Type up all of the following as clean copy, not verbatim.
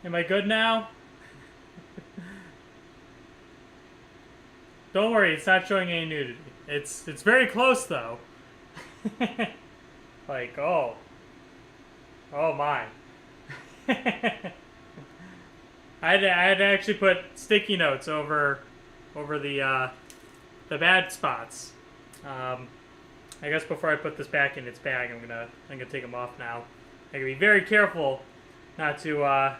Am I good now? Don't worry, it's not showing any nudity. It's very close though. Like, oh. Oh my. I had to actually put sticky notes over the bad spots. I guess before I put this back in its bag, I'm gonna take them off now. I gotta be very careful not to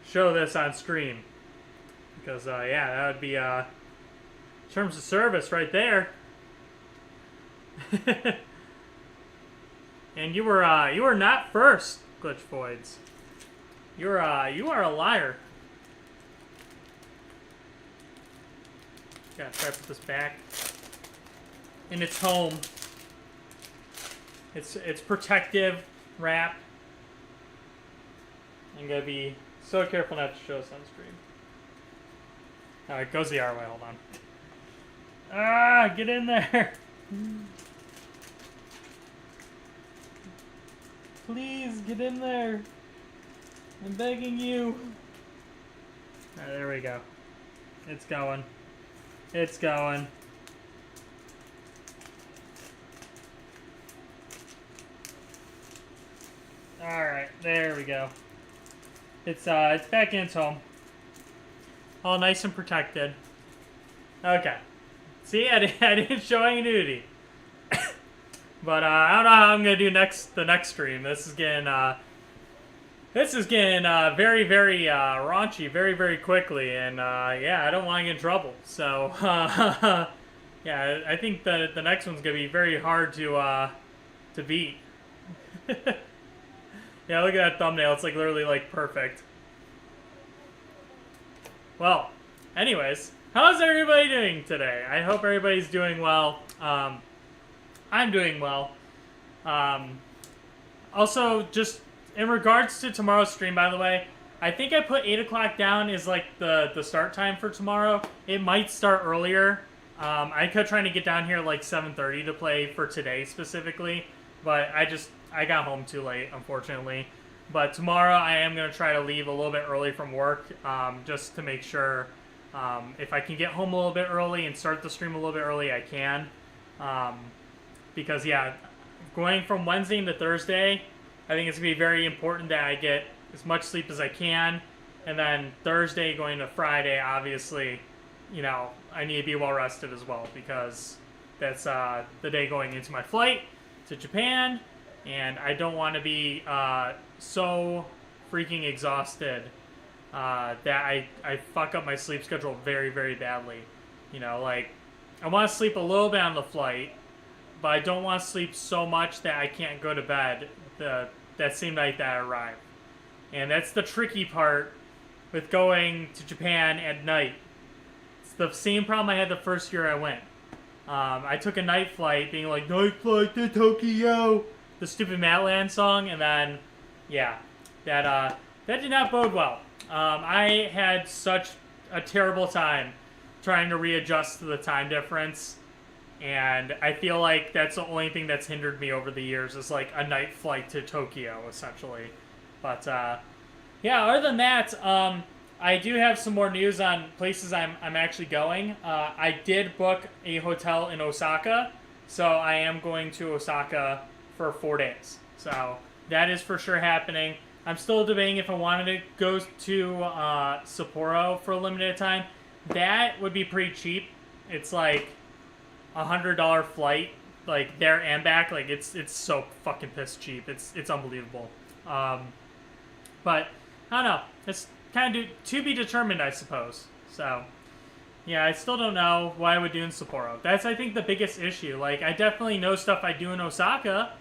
show this on stream because yeah, that would be terms of service right there. And you were not first, Glitch Voids. You are a liar. Gotta try to put this back in its home. It's protective wrap. I'm gonna be so careful not to show this on screen. Alright, goes the other way, hold on. Ah, get in there! Please, get in there! I'm begging you! Alright, there we go. It's going. It's going. Alright, there we go. It's back in its home. All nice and protected. Okay. See, I didn't show any nudity. But I don't know how I'm gonna do the next stream. This is getting very, very raunchy very, very quickly, and yeah, I don't want to get in trouble. So yeah, I think the next one's gonna be very hard to beat. Yeah, look at that thumbnail. It's like literally like perfect. Well, anyways, how's everybody doing today? I hope everybody's doing well. I'm doing well. Also, just in regards to tomorrow's stream, by the way, I think I put 8 o'clock down as like the start time for tomorrow. It might start earlier. I kept trying to get down here like 7:30 to play for today specifically, but I got home too late, unfortunately. But tomorrow I am going to try to leave a little bit early from work, just to make sure if I can get home a little bit early and start the stream a little bit early, I can. Because, yeah, going from Wednesday into Thursday, I think it's going to be very important that I get as much sleep as I can. And then Thursday going to Friday, obviously, you know, I need to be well rested as well, because that's the day going into my flight to Japan. And I don't want to be so freaking exhausted that I fuck up my sleep schedule very, very badly. You know, like, I want to sleep a little bit on the flight, but I don't want to sleep so much that I can't go to bed that same night that I arrive. And that's the tricky part with going to Japan at night. It's the same problem I had the first year I went. I took a night flight, being like, night flight to Tokyo! The stupid Matland song, and then, yeah, that did not bode well. I had such a terrible time trying to readjust to the time difference, and I feel like that's the only thing that's hindered me over the years is like a night flight to Tokyo, essentially. But yeah, other than that, I do have some more news on places I'm actually going. I did book a hotel in Osaka, so I am going to Osaka for 4 days. So that is for sure happening. I'm still debating if I wanted to go to Sapporo for a limited time. That would be pretty cheap. It's like $100 flight, like there and back. Like it's so fucking piss cheap. It's unbelievable. But I don't know. It's kind of to be determined, I suppose. So yeah, I still don't know what I would do in Sapporo. That's, I think, the biggest issue. Like, I definitely know stuff I do in Osaka,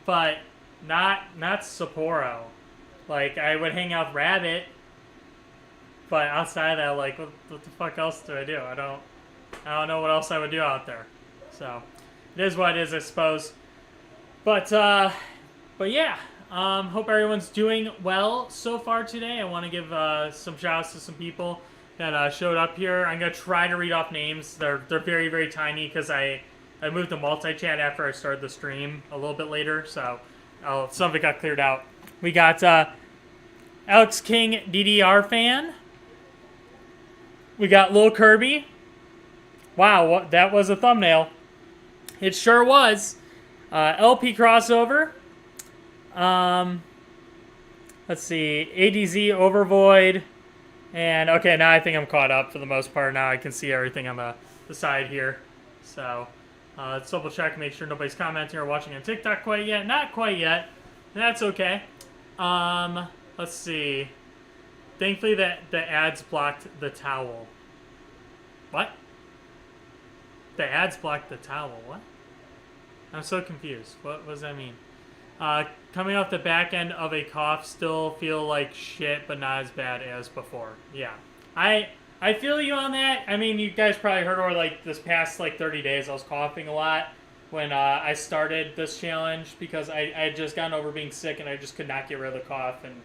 but not Sapporo. Like, I would hang out with Rabbit, but outside of that, like, what the fuck else do I do? I don't know what else I would do out there. So, it is what it is, I suppose. But yeah, hope everyone's doing well so far today. I want to give some shout-outs to some people that showed up here. I'm going to try to read off names. They're very, very tiny because I moved to multi-chat after I started the stream a little bit later, so some of it got cleared out. We got Alex King DDR fan. We got Lil Kirby. Wow, that was a thumbnail. It sure was. LP crossover. Let's see. ADZ Overvoid. And okay, now I think I'm caught up for the most part. Now I can see everything on the side here. So let's double check, make sure nobody's commenting or watching on TikTok quite yet. Not quite yet. That's okay. Let's see. Thankfully that the ads blocked the towel. What? The ads blocked the towel. What? I'm so confused. What does that mean? Coming off the back end of a cough, still feel like shit, but not as bad as before. Yeah. I feel you on that. I mean, you guys probably heard over like this past like 30 days I was coughing a lot when I started this challenge because I had just gotten over being sick and I just could not get rid of the cough. And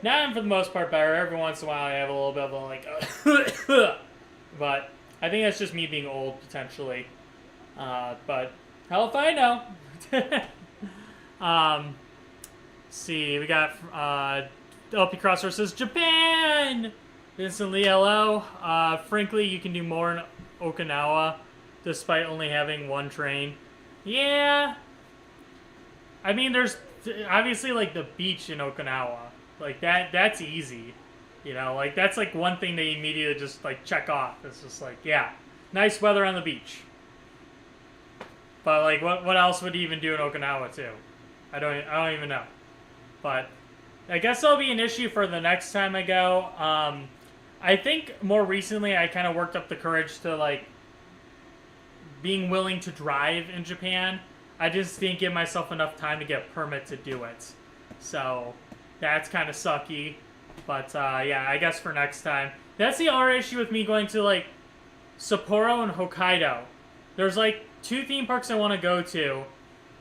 now I'm for the most part better. Every once in a while I have a little bit of a like, but I think that's just me being old potentially. But hell if I know. See, we got LP Crossroad says Japan. Instantly LO. Frankly, you can do more in Okinawa, despite only having one train. Yeah. I mean, there's obviously like the beach in Okinawa, like that's easy. You know, like that's like one thing they immediately just like check off. It's just like, yeah, nice weather on the beach. But like, what else would he even do in Okinawa too? I don't even know. But I guess that'll be an issue for the next time I go. I think more recently I kind of worked up the courage to like being willing to drive in Japan. I just didn't give myself enough time to get a permit to do it. So that's kind of sucky. But yeah, I guess for next time. That's the other issue with me going to like Sapporo and Hokkaido. There's like 2 theme parks I want to go to.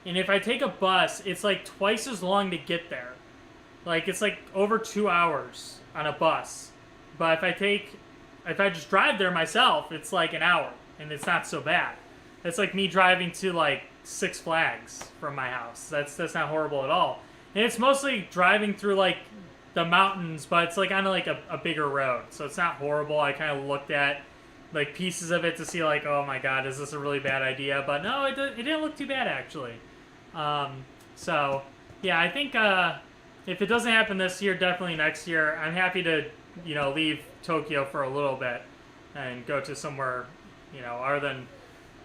And if I take a bus, it's like twice as long to get there. Like, it's like over 2 hours on a bus. But if I just drive there myself, it's like an hour. And it's not so bad. It's like me driving to like Six Flags from my house. That's not horrible at all. And it's mostly driving through like the mountains, but it's like on like a bigger road. So it's not horrible. I kind of looked at like pieces of it to see like, oh my god, is this a really bad idea? But no, it didn't look too bad actually. So yeah, I think if it doesn't happen this year, definitely next year. I'm happy to, you know, leave Tokyo for a little bit and go to somewhere, you know, other than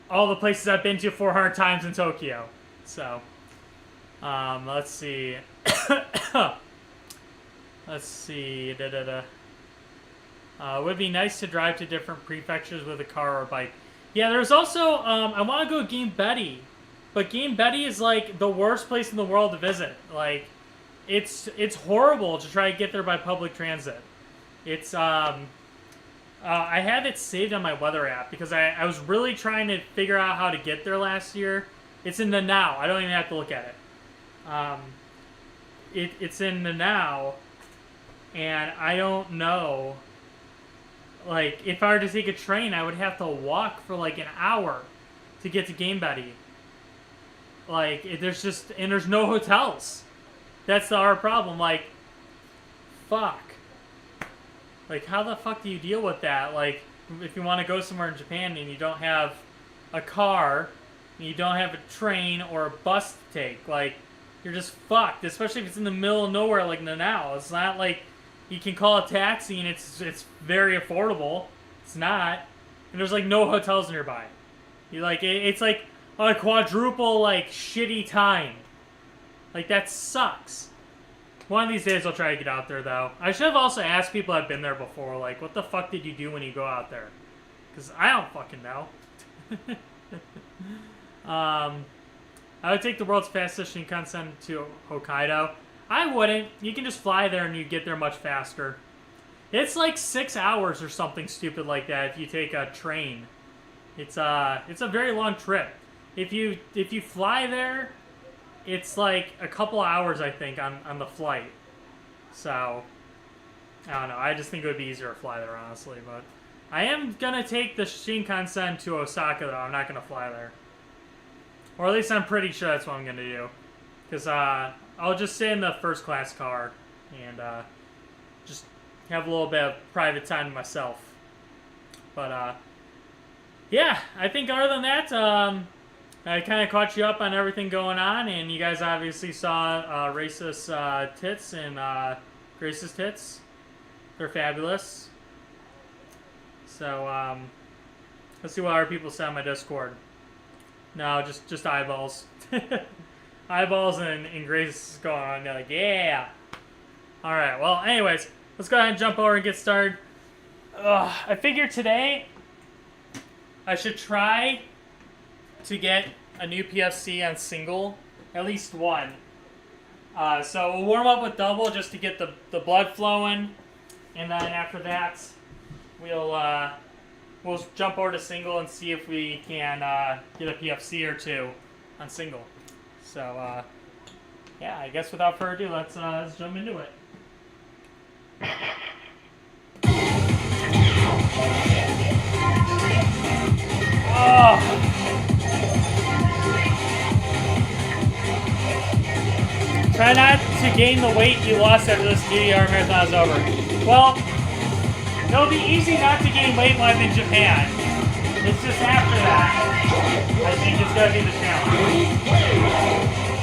all the places I've been to 400 times in Tokyo. So let's see. Let's see. It would be nice to drive to different prefectures with a car or bike. Yeah, there's also, I want to go to Game Betty. But Game Betty is, like, the worst place in the world to visit. Like, it's horrible to try to get there by public transit. It's, I have it saved on my weather app because I was really trying to figure out how to get there last year. It's in the now. I don't even have to look at it. It's in the now, and I don't know. Like, if I were to take a train, I would have to walk for like an hour to get to Game Betty. Like, there's no hotels. That's our problem. Like, fuck. Like, how the fuck do you deal with that? Like, if you want to go somewhere in Japan and you don't have a car, and you don't have a train or a bus to take, like, you're just fucked. Especially if it's in the middle of nowhere like Nanao. It's not like you can call a taxi and it's very affordable. It's not. And there's like no hotels nearby. You like it's like a quadruple like shitty time. Like that sucks. One of these days I'll try to get out there though. I should have also asked people that have been there before, like, what the fuck did you do when you go out there? Because I don't fucking know. I would take the world's fastest Shinkansen to Hokkaido. I wouldn't. You can just fly there and you get there much faster. It's like 6 hours or something stupid like that if you take a train. It's a very long trip. If you fly there, it's like a couple hours I think on the flight. So I don't know. I just think it would be easier to fly there honestly, but I am gonna take the Shinkansen to Osaka though. I'm not gonna fly there. Or at least I'm pretty sure that's what I'm gonna do. Because I'll just sit in the first class car and just have a little bit of private time to myself. But yeah, I think other than that, I kind of caught you up on everything going on, and you guys obviously saw Racist tits and Grace's tits. They're fabulous. So let's see what other people say on my Discord. No, just eyeballs. Eyeballs and Grace is going on. They're like, yeah. All right. Well, anyways, let's go ahead and jump over and get started. I figured today I should try to get a new PFC on single, at least one. So we'll warm up with double just to get the blood flowing, and then after that, we'll jump over to single and see if we can get a PFC or two on single. So yeah, I guess without further ado, let's jump into it. Try not to gain the weight you lost after this DDR marathon is over. Well, it'll be easy not to gain weight when I'm in Japan. It's just after that, I think it's gonna be the challenge.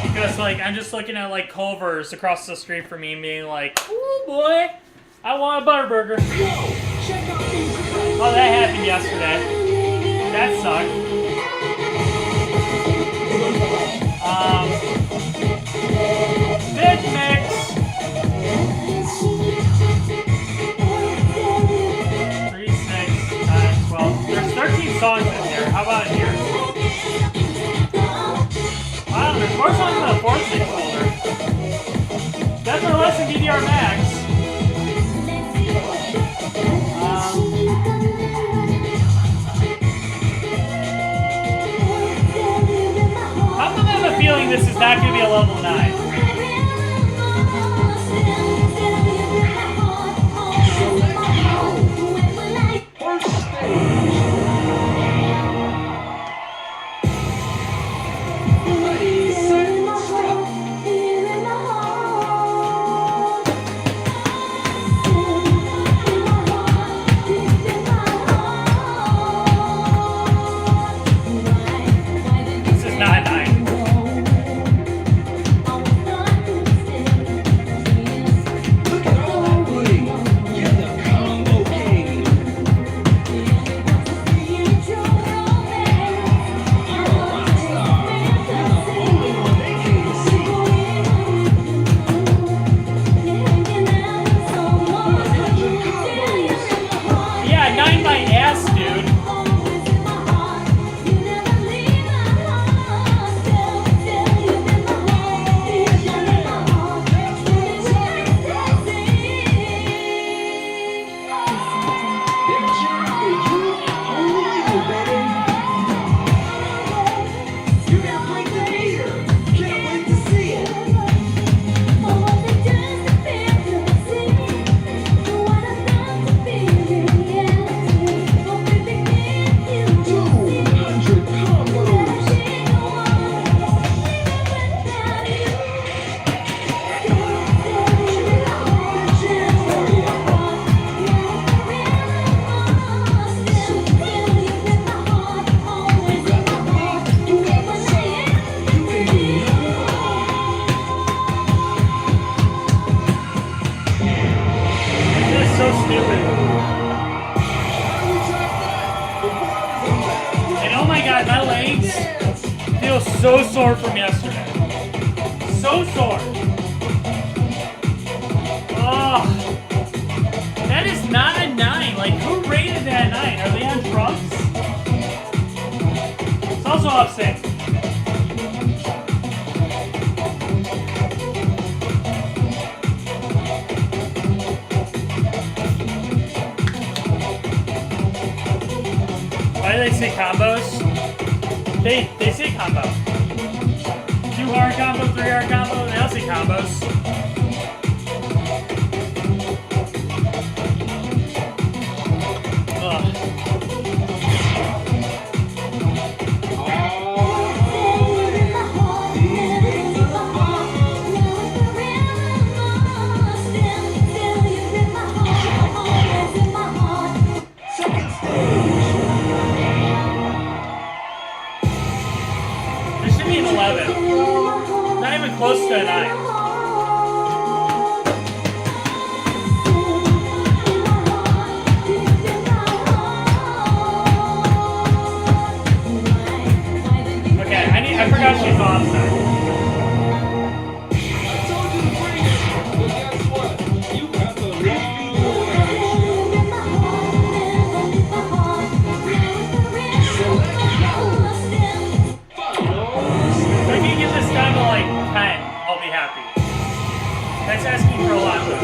Because like I'm just looking at like Culver's across the street from me and being like, "Ooh boy, I want a butter burger." Oh, that happened yesterday. That sucked. Big mix. 3, 6, 9, 12. There's 13 songs in here. How about here? Wow, there's more songs in the 4th mix folder. Definitely less than DDR Max. How come I have a feeling this is not going to be a level 9? This is not 9. Yeah, 9 my ass, dude. This is so stupid. And oh my god, my legs feel so sore from yesterday. So sore. Oh, that is not a 9. Like, who rated that 9? Are they on drugs? It's also upset. Why do they say combos? They say combo. 2 hard combo, 3 hard combo, they all say combos. Ugh. give me an 11. Not even close to a 9. Okay, I forgot she's offside. That's asking for a lot, though.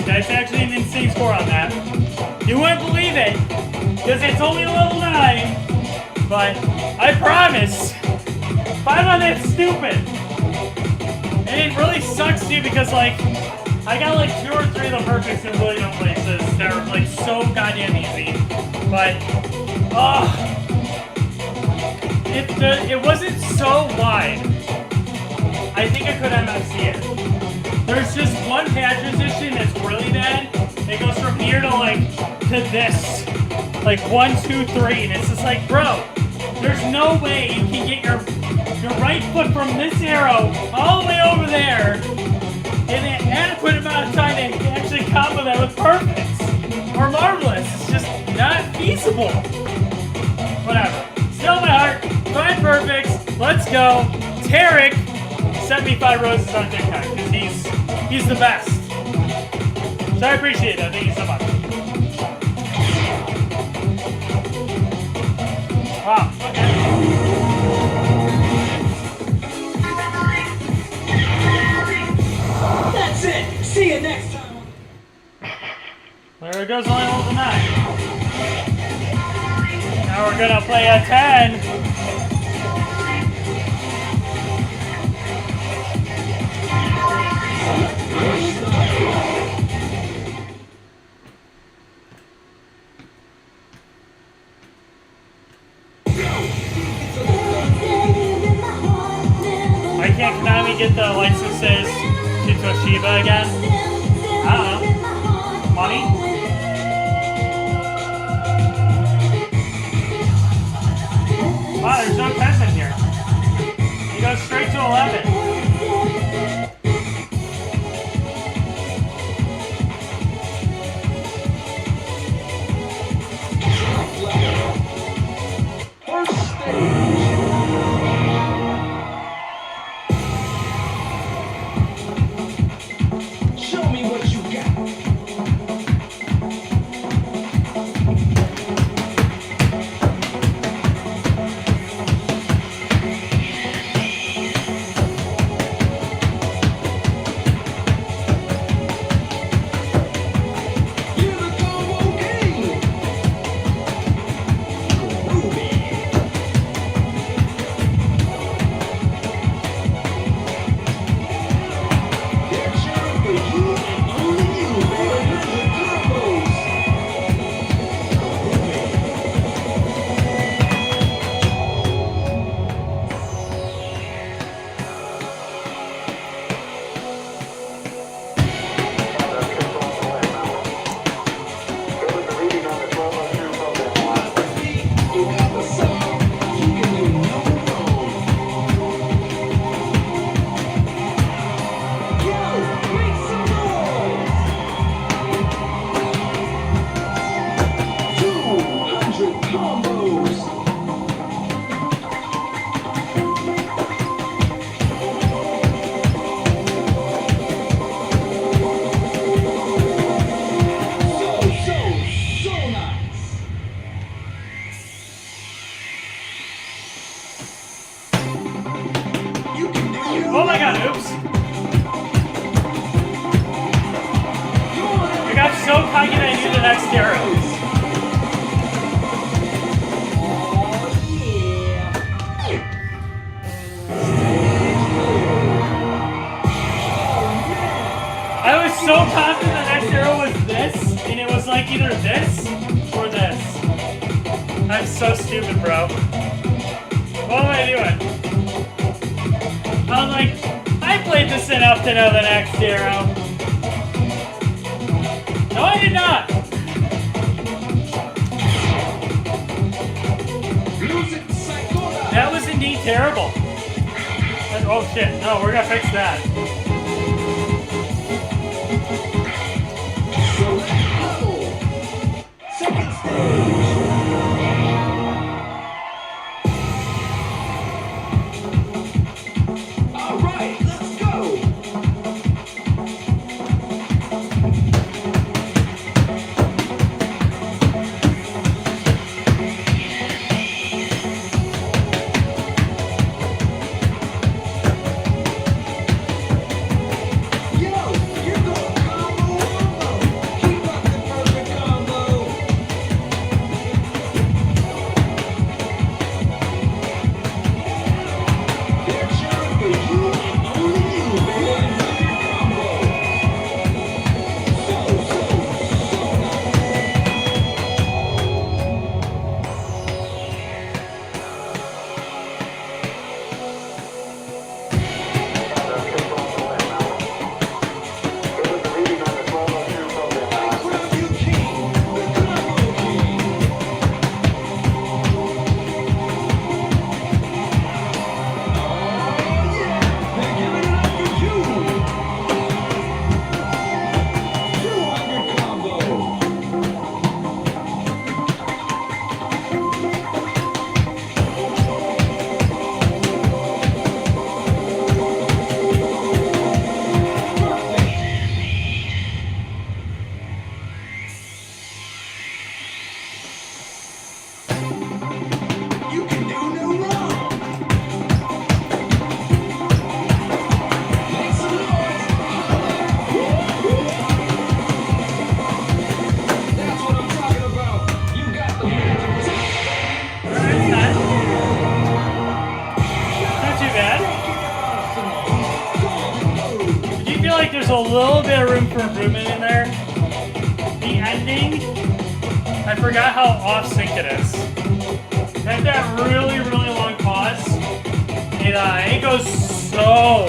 That's actually an insane score on that. You wouldn't believe it, because it's only level 9, but I promise, 5 on that's stupid. And it really sucks too, because like, I got like 2 or 3 of the perfects in William places that are like so goddamn easy. But, it wasn't so wide. I think I could MFC it. There's just one pad transition that's really bad. It goes from here to like, to this. Like 1, 2, 3, and it's just like, bro, there's no way you can get your right foot from this arrow all the way over there in an adequate amount of time to actually combo that with perfects or marvelous. It's just not feasible. Whatever. Still in my heart, 5 perfects. Let's go. Tarek, 75 roses on TikTok, because he's the best. So I appreciate that. Thank you so much. Wow. Okay. That's it. See you next time. There it goes, only level 9. Now we're gonna play a 10. Why can't Konami get the licenses to Toshiba again? I don't know. Money? Wow, there's no 10s in here. He goes straight to 11. Oh my god, oops. I got so cocky that I knew the next arrow. I was so confident the next arrow was this, and it was like either this or this. I'm so stupid, bro. What am I doing? I was like, I played this enough to know the next arrow. No, I did not. That was indeed terrible. Oh shit, no, we're gonna fix that. There's a little bit of room for improvement in there. The ending, I forgot how off sync it is. It had that really, really long pause. It goes so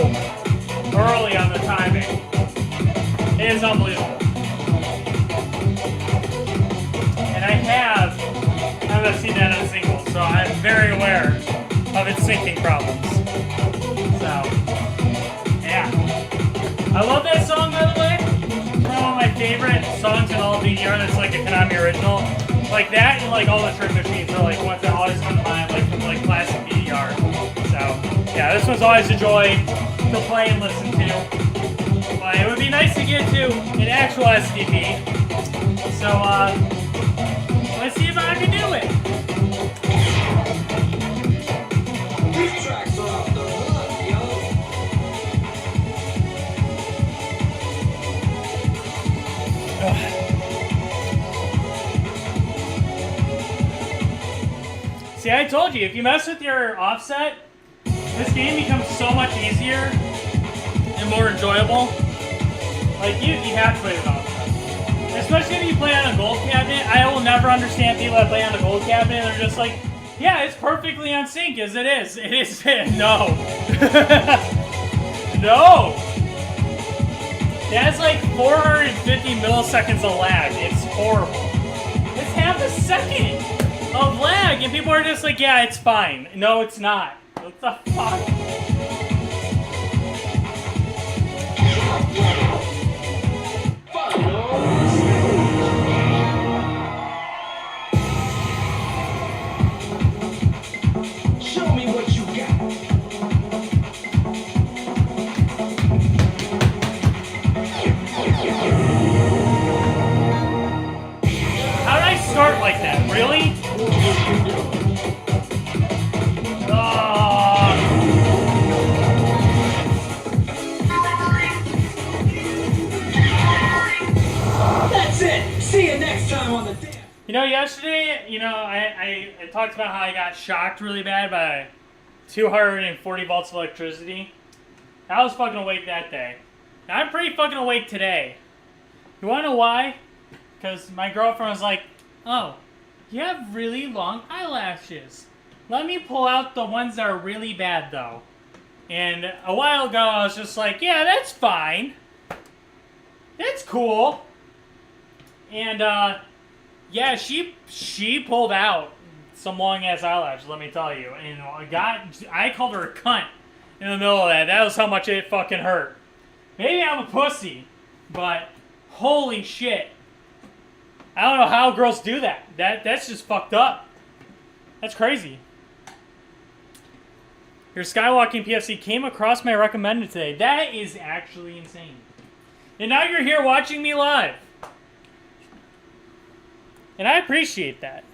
early on the timing. It is unbelievable. And I've seen that on a single, so I'm very aware of its syncing problems. So, yeah. I love that song, by the way. It's one of my favorite songs in all of DDR that's like a Konami original. Like that and like all the Trick Machines are like ones that always come to mind, like from like classic DDR. So yeah, this one's always a joy to play and listen to. But it would be nice to get to an actual SDP. So let's see if I can do it. These tracks are off the hook, yo. See, I told you, if you mess with your offset, this game becomes so much easier and more enjoyable. Like, you have to play with offset. Especially if you play on a gold cabinet. I will never understand people that play on a gold cabinet and they're just like, yeah, it's perfectly on sync as it is. It is. No. No. That's like 450 milliseconds of lag. It's horrible. It's half a second of lag, and people are just like, yeah, it's fine. No, it's not. What the fuck? Show me what you got. How did I start like that? Really? You know, yesterday, I talked about how I got shocked really bad by 240 volts of electricity. I was fucking awake that day. Now, I'm pretty fucking awake today. You wanna know why? Because my girlfriend was like, oh, you have really long eyelashes. Let me pull out the ones that are really bad, though. And a while ago, I was just like, yeah, that's fine. That's cool. And, yeah, she pulled out some long-ass eyelashes, let me tell you. And I called her a cunt in the middle of that. That was how much it fucking hurt. Maybe I'm a pussy, but holy shit. I don't know how girls do that. That's just fucked up. That's crazy. Your Skywalking PFC came across my recommended today. That is actually insane. And now you're here watching me live. And I appreciate that.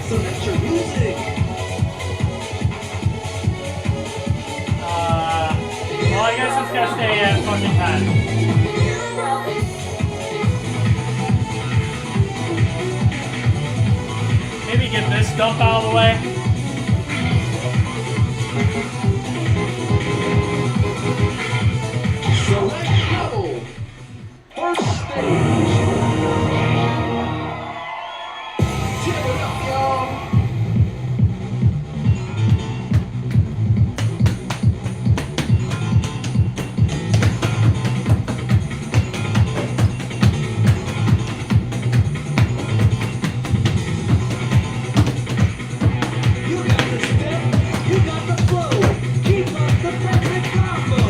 Select your music. Well, I guess it's gotta stay at fucking time. Maybe get this dump out of the way. Select level. First stage. Tip it up, y'all. You got the step, you got the flow. Keep up the perfect combo.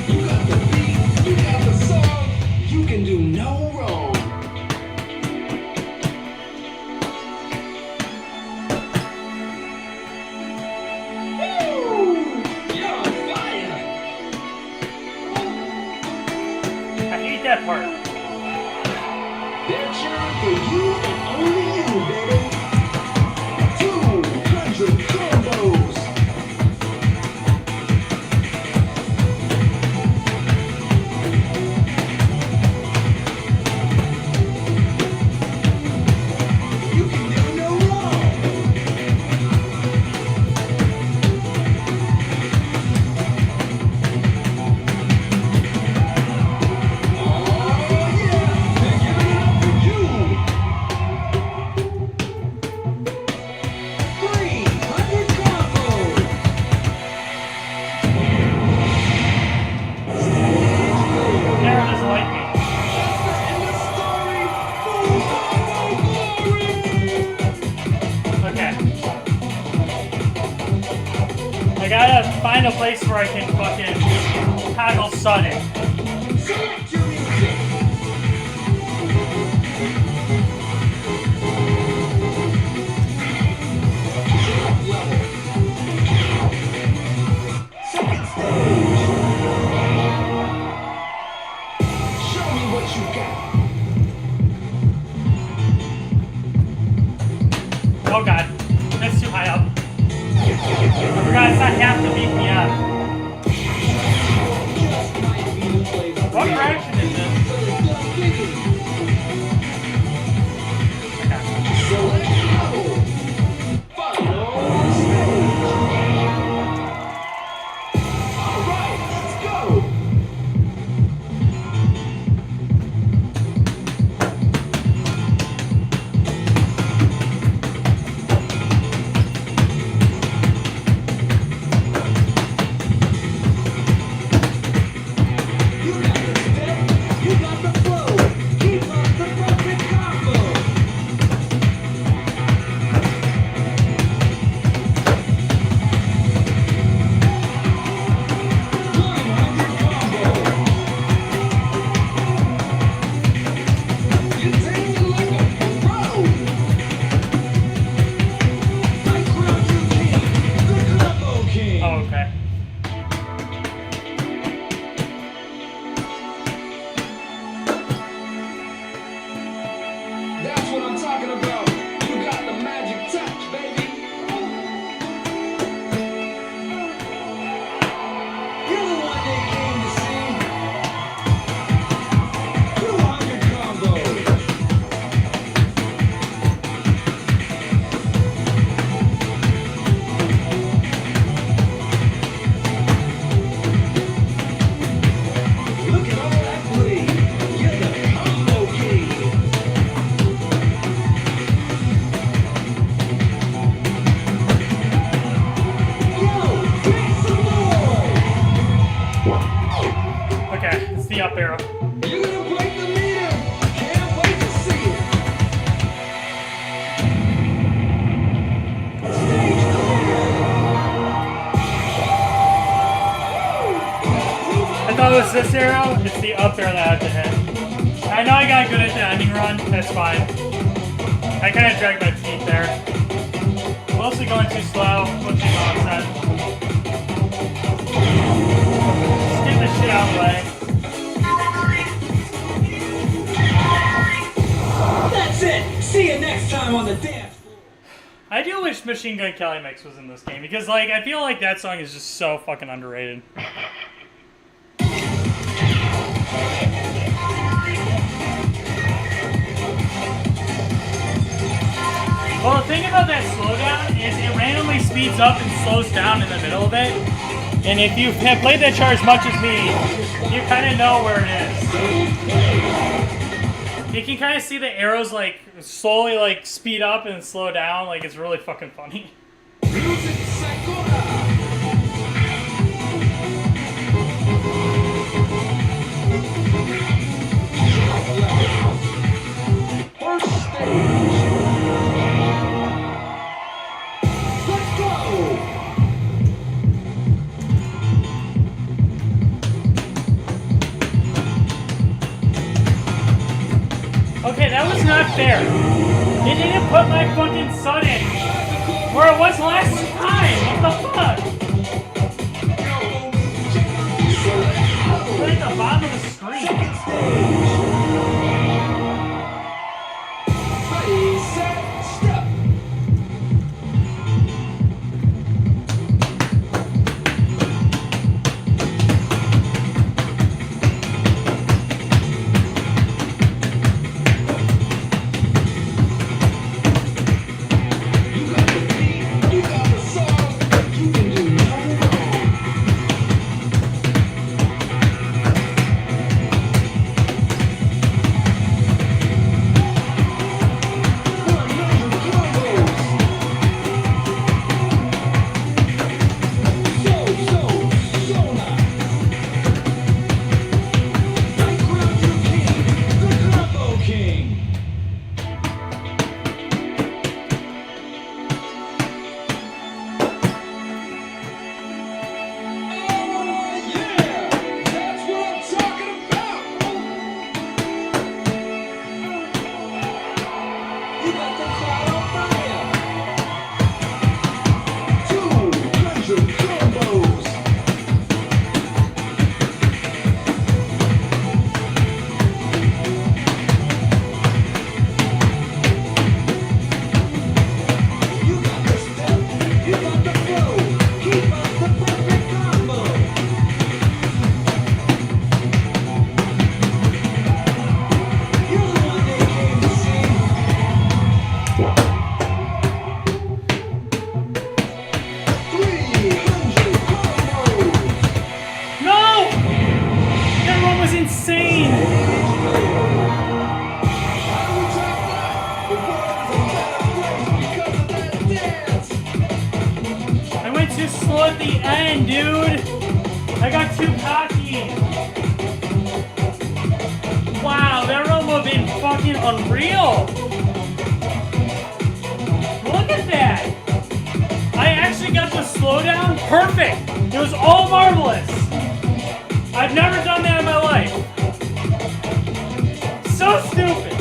You got the beat, you got the song, you can do no wrong. Woo! You're on fire! I hate that part. They're cheering for you and only you, baby. 200 combos. You can do no wrong. Oh yeah, they're giving it up for you. 300 combos. Sarah doesn't like me. That's the end of story. Full combo glory. Okay. I gotta find a place where I can fucking toggle sudden. Select your music. Drop level. Second stage. Show me what you got. Oh god. That's too high up. I forgot it's not half the BPM. Just might be the place. What direction is this? Okay. Select level. Final stage. All right, let's go. So it's this arrow, it's the up arrow that I have to hit. I know I got good at the ending run, that's fine. I kind of dragged my feet there. Mostly going too slow, pushing offset. Just get this shit out of the way. That's it. See you next time on the dance floor. I do wish Machine Gun Kelly Mix was in this game because, like, I feel like that song is just so fucking underrated. Well, the thing about that slowdown is it randomly speeds up and slows down in the middle of it. And if you have played that chart as much as me, you kind of know where it is. You can kind of see the arrows like slowly like speed up and slow down. Like it's really fucking funny. First stage. Let's go. Okay, that was not fair. It didn't put my fucking son in where it was last time. What the fuck? Put it at the bottom of the screen. Ready, set, step. You got the beat, you got the song, you can do no wrong. At the end, dude. I got too cocky. Wow, that run would have been fucking unreal. Look at that. I actually got the slowdown perfect. It was all marvelous. I've never done that in my life. So stupid.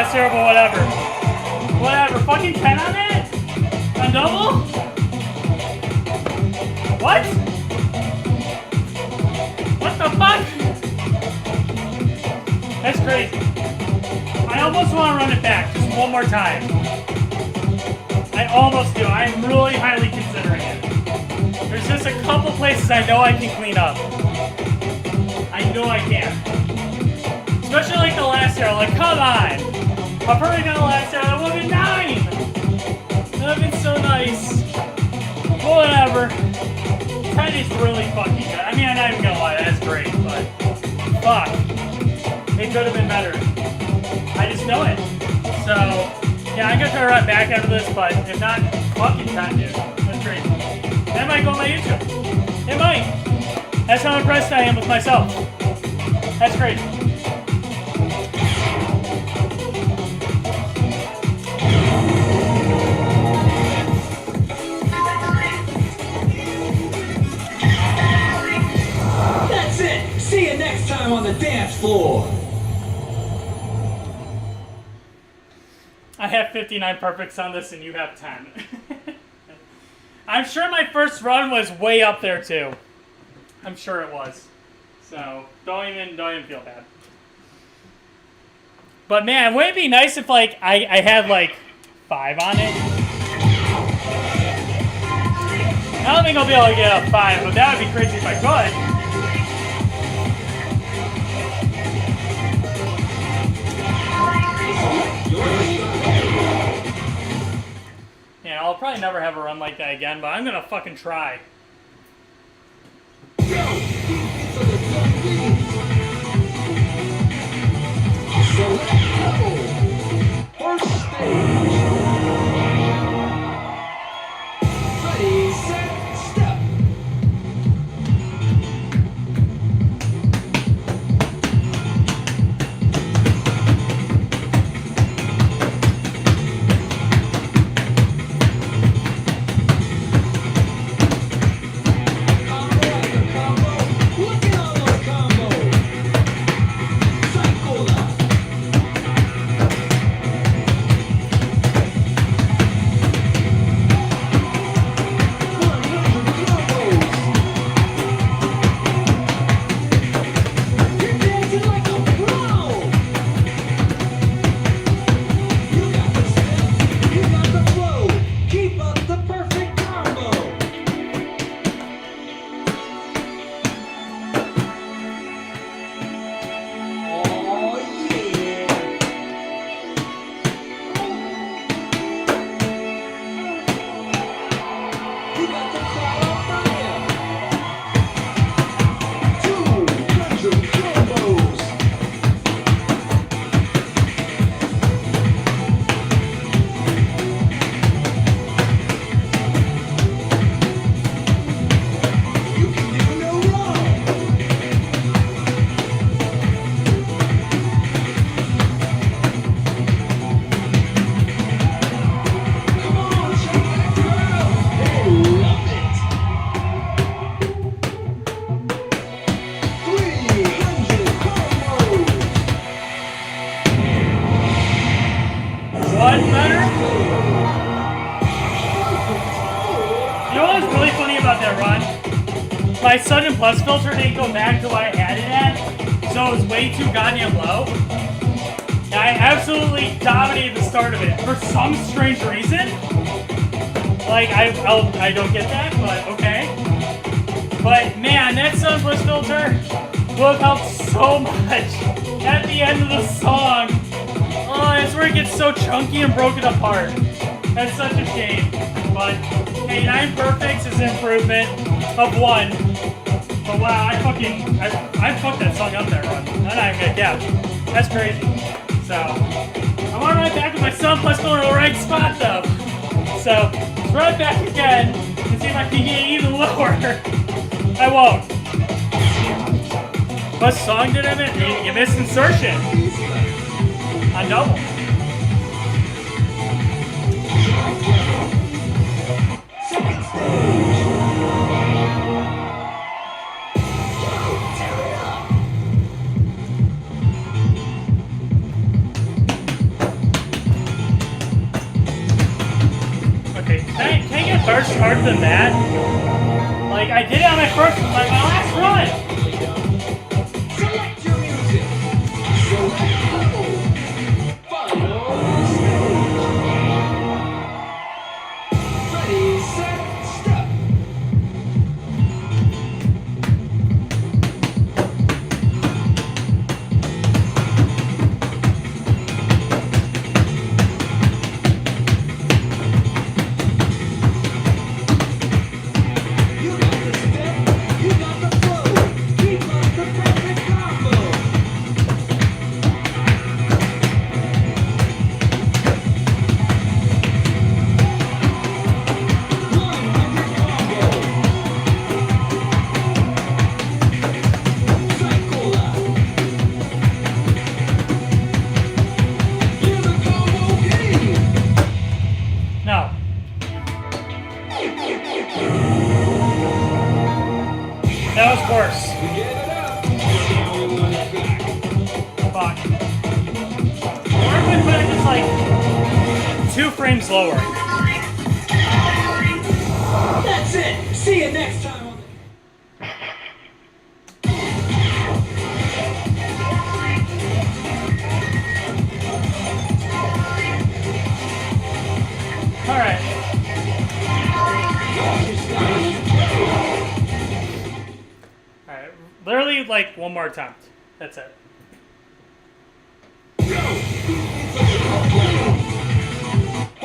last year, but whatever. Whatever. Fucking 10 on it? On double? What? What the fuck? That's crazy. I almost want to run it back just one more time. I almost do. I'm really highly considering it. There's just a couple places I know I can clean up. I know I can. Especially like the last year. Like, come on. I've already done the last year. That would have been 9. That would have been so nice. Whatever. 10 is really fucking good. I mean, I'm not even gonna lie. That's great, but fuck. It could have been better. I just know it. So, yeah, I'm gonna try to run back after this, but if not, fucking 10, dude. That's crazy. That might go on my YouTube. It might. That's how impressed I am with myself. That's crazy. That's it. See you next time on the dance floor. I have 59 perfects on this and you have 10. I'm sure my first run was way up there too. I'm sure it was. So don't even feel bad. But man, wouldn't it be nice if like I had like 5 on it? I don't think I'll be able to get a 5, but that would be crazy if I could. Yeah, I'll probably never have a run like that again, but I'm gonna fucking try. First stage. Ready, set, step. Combo after combo. Look at all those combos. Cycle up. What better? You know what's really funny about that run? My Sudden Plus filter didn't go back to what I had it at, so it was way too goddamn low. And I absolutely dominated the start of it for some strange reason. Like, I don't get that, but okay. But man, that Sudden Plus filter would have helped so much at the end of the song. Oh, that's where it gets so chunky and broken apart. That's such a shame. But hey, 9 perfects is an improvement of 1. But wow, I fucked that song up there, run. I'm not even gonna cap. That's crazy. So I'm on right back with my Sudden Plus filter in the right spot though. So let's run it back again and see if I can get even lower. I won't. What song did I miss? You missed insertion. On double. charged harder than that. Like, I did it on my last run. Select your music. Select level. Final stage. Ready, set, step. You got the step, you got the flow. Keep up the perfect combo. 100 combo. Cycle out. Here's a combo game. No. That was worse. You gave it up. Now your money's back. Fuck. Or if I put it just like 2 frames lower. That's it. See you next time on the Alright. Alright. Literally like one more attempt. That's it.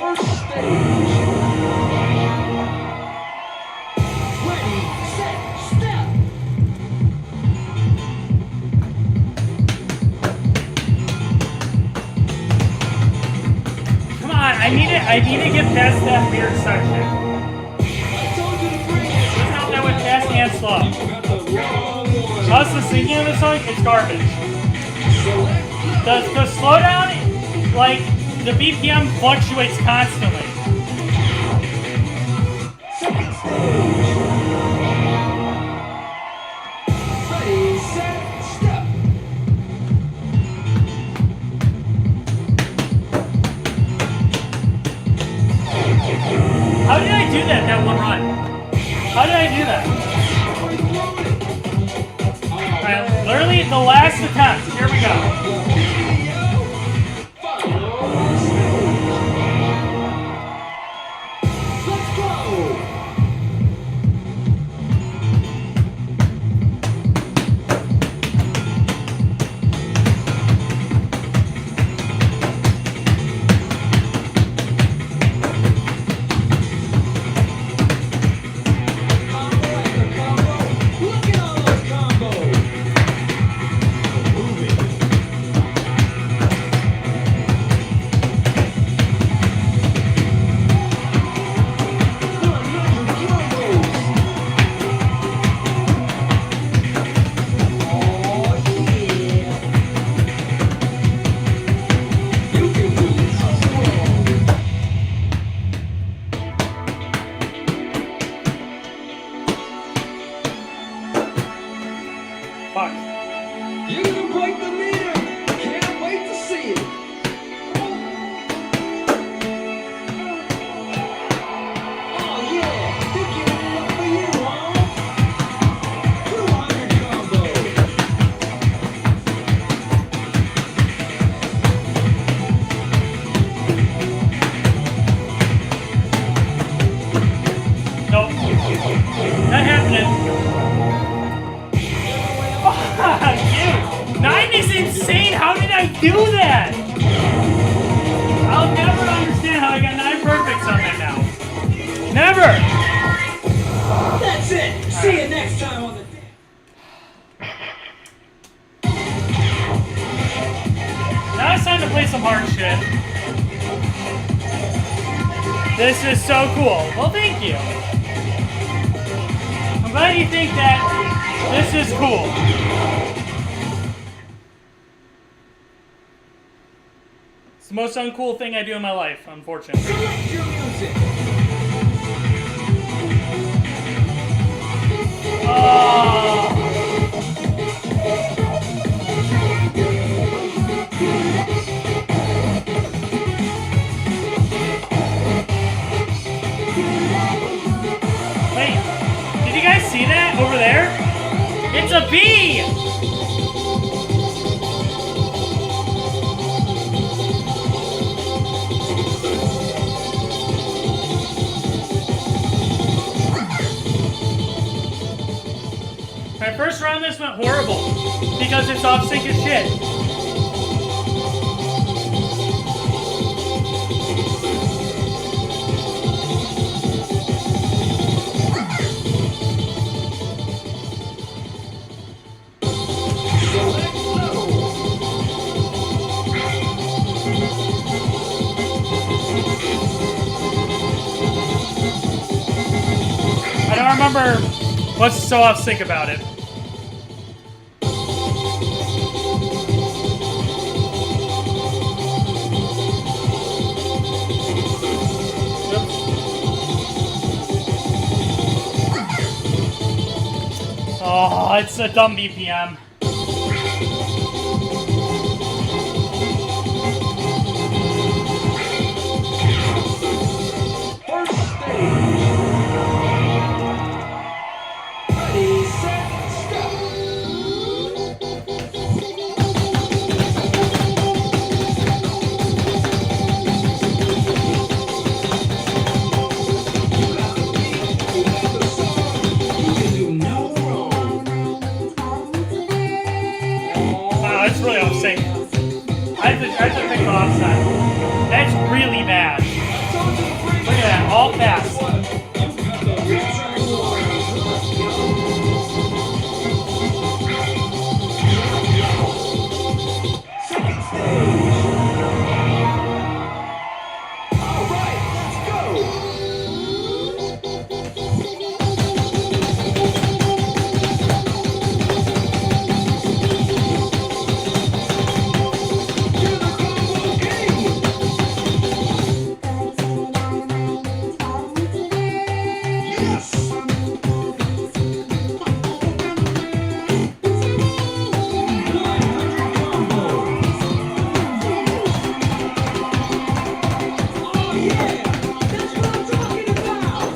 first stage. Ready, set, step. Come on, I need to get past that weird section. I told you to bring it. This time I went fast and slow. You got the wrong one. Plus the singing of the song, it's garbage. Select level. The slowdown, like, the BPM fluctuates constantly. Second stage. Ready, set, step. How did I do that one run? How did I do that? Alright, literally the last attempt. Here we go. Let's go! Combo after combo. Look at all those combos. Moving. Fuck. You're gonna break the meter. Can't wait to see it. Oh yeah, they're giving it up for you, huh? 200 combo. Nope. Not happening. Fuck, dude. 9 is insane. How did I do that? I'll never understand how I got 9 perfects on that now. Never. That's it. See you next time on the. Now it's time to play some hard shit. This is so cool. Well, thank you. I'm glad you think that this is cool. It's the most uncool thing I do in my life, unfortunately. Select your music. Oh. horrible because it's off sync as shit. I don't remember what's so off sync about it. Oh, it's a dumb BPM. First stage. Ready, set, stop. You got the beat, you got the song, you can do no wrong. Wow, it's really off sync. I have to pick the offside. That's really bad. Look at that, all fast. You got the beat. Second stage. All right, let's go. You're the combo king. Yes. Oh yeah, that's what I'm talking about.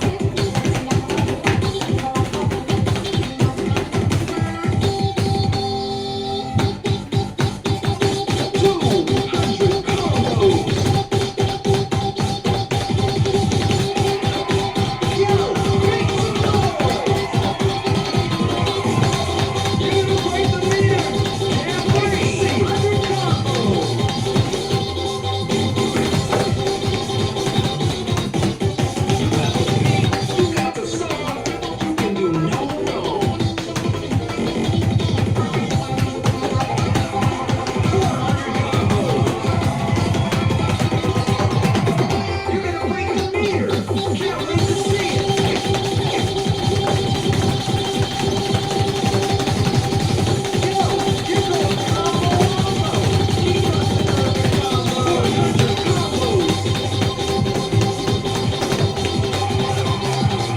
Two hundred combos. Yo, make some noise. You're gonna break the meter. And 300 combos. You got the beat, you got the song, you can do no wrong. 400 combos. You're gonna break the meter. Can't wait to see it. Yo, you're going combo on combo. 400 combos.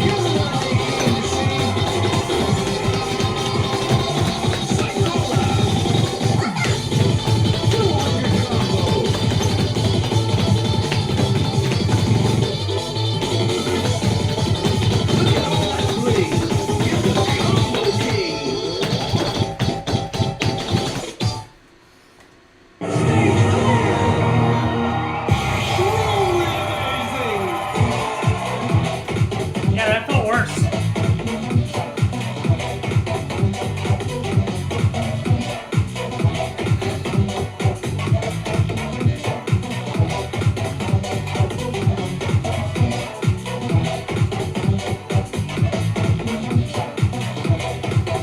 You're the one they came to see. Psychola. 200 combos. Look at all that bling. You're the combo king. Stage 4. Truly amazing. Yeah, that felt worse.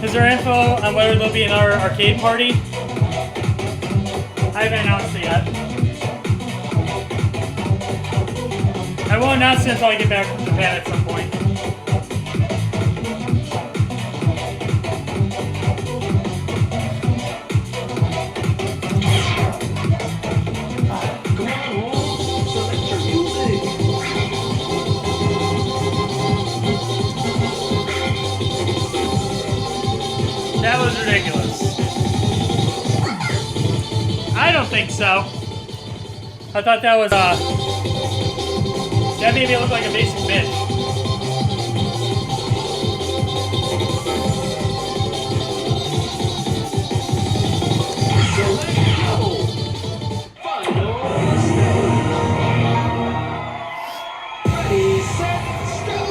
Is there info on whether there'll be another arcade party? I haven't announced it yet. I will announce it until I get back from Japan at some point. Come on, Holmes. Select your music. That was ridiculous. I don't think so. I thought that was, that made me look like a basic bitch. Select go. Final stage. Ready, set, stop.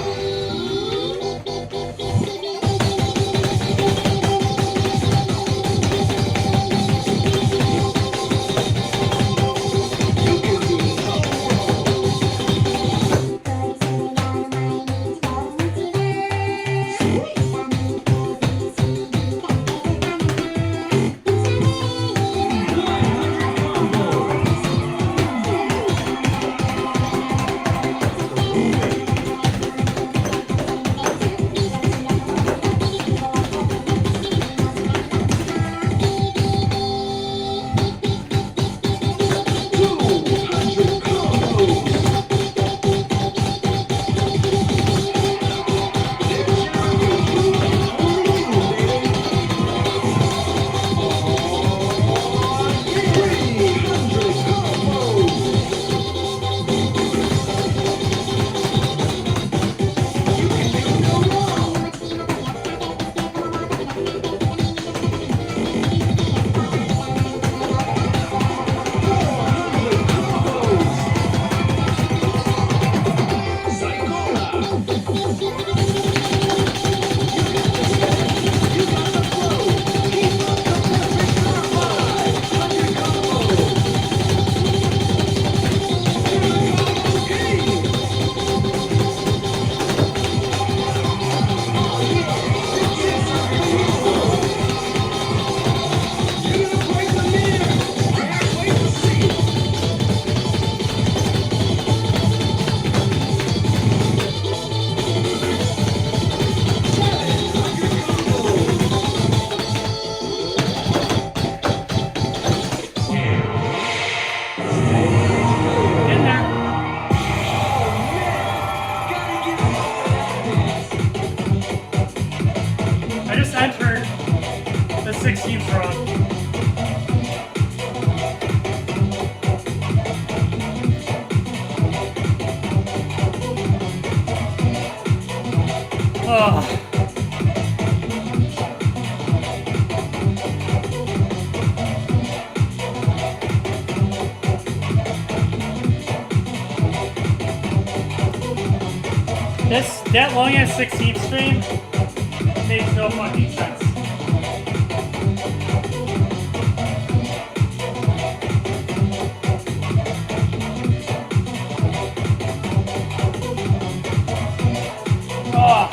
That long ass 16th stream makes no fucking sense. Oh.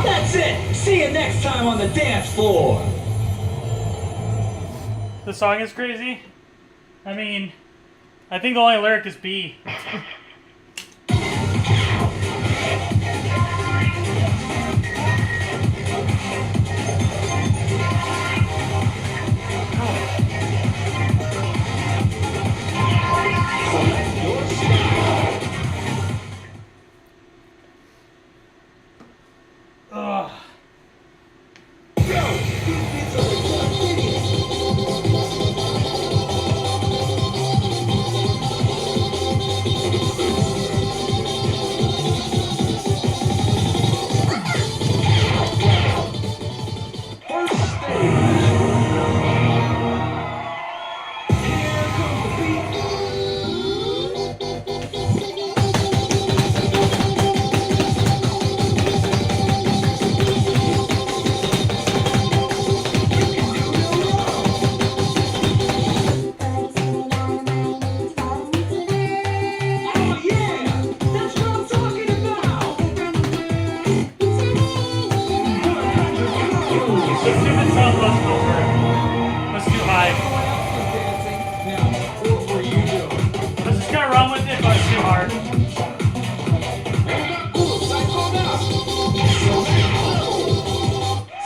That's it. See you next time on the dance floor. The song is crazy. I mean, I think the only lyric is B. Ugh. Oh yeah, that's what I'm talking about. The stupid sound was over. Was too high. Now, what were you doing? I was just gonna run with it, but it's too hard.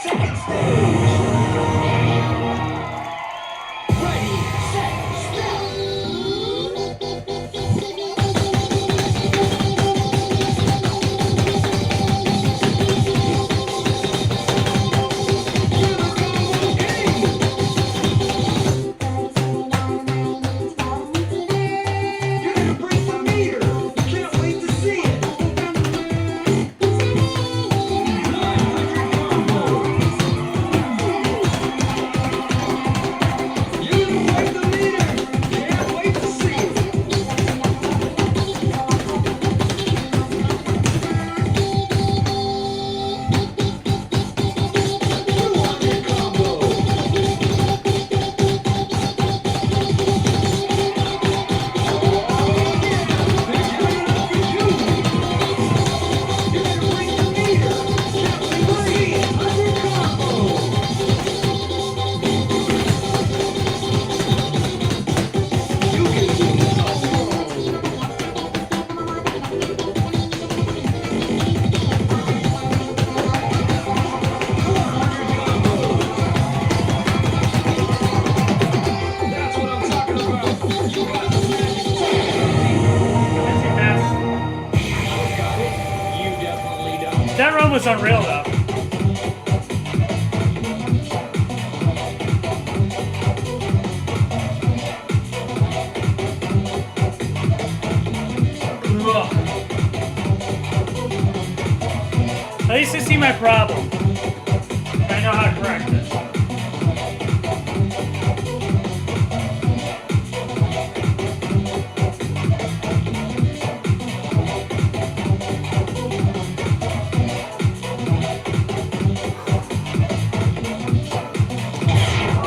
Second stage. Ready, set, step. You're gonna break the meter. Can't wait to see it. 900 combos. You're gonna break the meter. Can't wait to see it. 200 combos. That's what I'm talking about. You got the magic That's too fast. got it. You definitely don't. That run was unreal though. Ugh. At least I see my problem. I know how to correct it.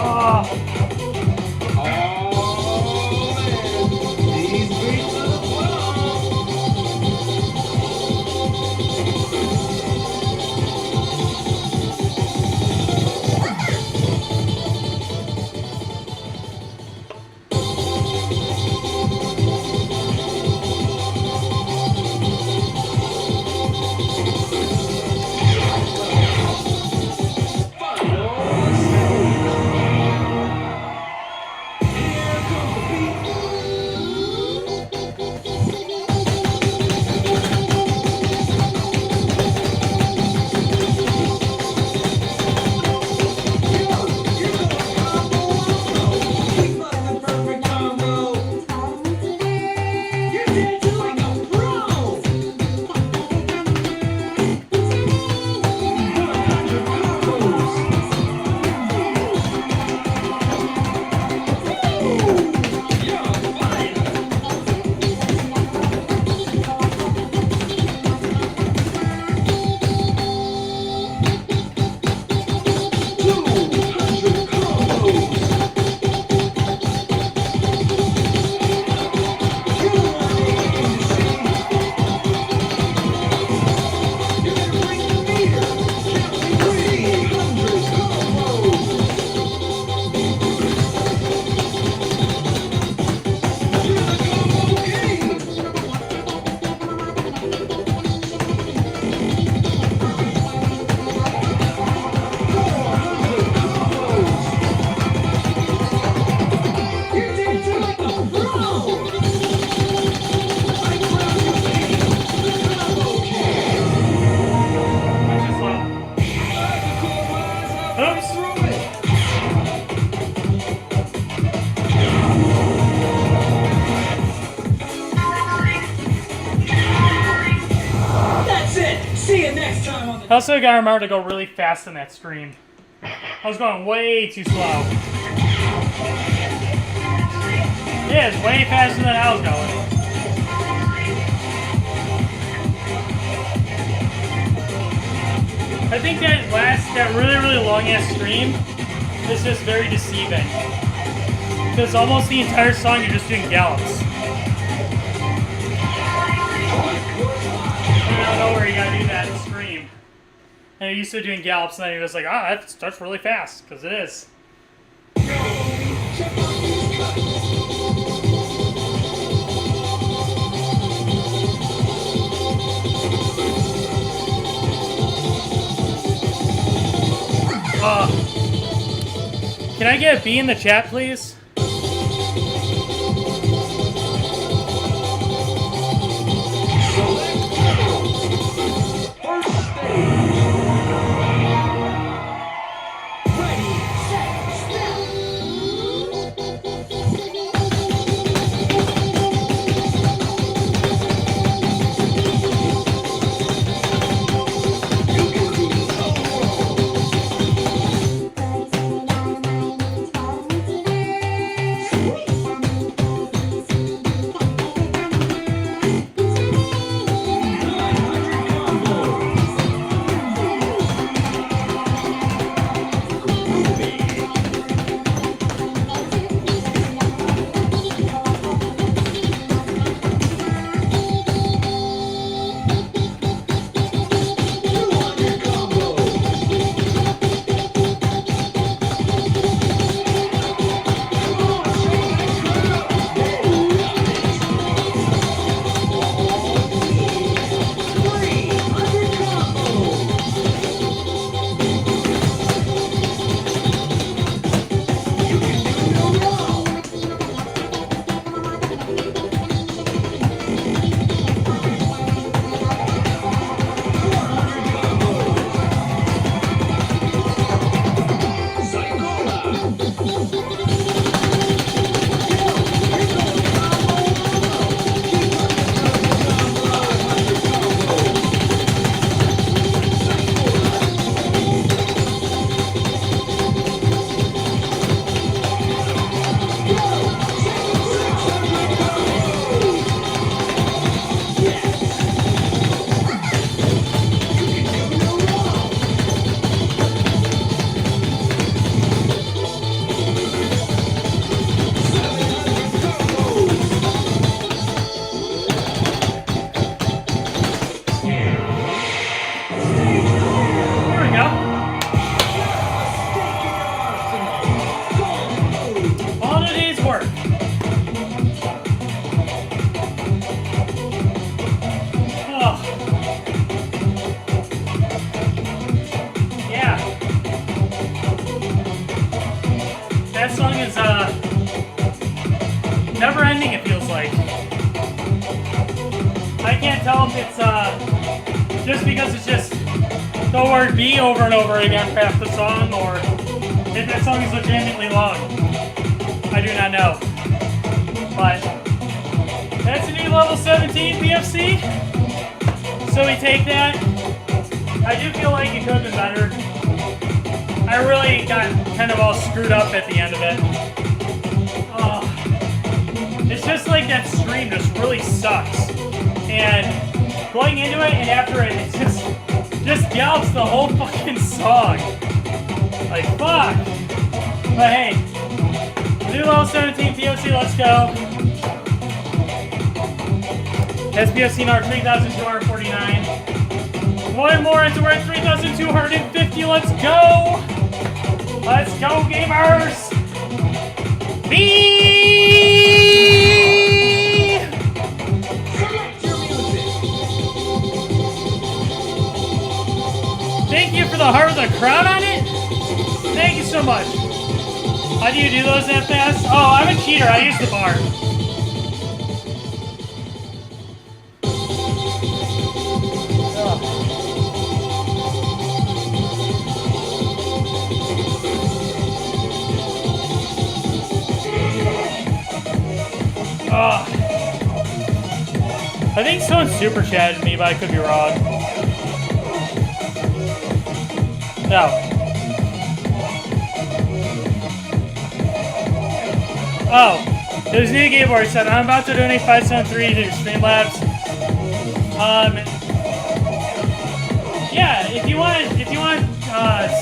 Oh. Oh man, these beats are the flow. I also got remember to go really fast in that stream. I was going way too slow. Yeah, it's way faster than I was going. I think that really long ass stream is just very deceiving. Because almost the entire song you're just doing gallops. I don't know where you gotta do that in stream. And you're used to doing gallops, and then you're just like, ah, that starts really fast, because it is. Can I get a B in the chat, please? never ending, it feels like. I can't tell if it's just because it's just the word B over and over again for half the song, or if that song is legitimately long. I do not know. But that's a new level 17 BFC. So we take that. I do feel like it could have been better. I really got kind of all screwed up at the end of it. It's just like that stream just really sucks. And going into it and after it, it just gallops the whole fucking song. Like, fuck. But hey, new level 17 POC, let's go. SPFC NAR 3,249. One more and we're at 3,250. Let's go! Let's go, gamers! B! Thank you for the heart of the crowd on it. Thank you so much. How do you do those that fast? Oh, I'm a cheater. I use the bar. I think someone super chatted me, but I could be wrong. No. Oh, there's New Gabor said, I'm about to donate 573 to Streamlabs. Yeah, if you want,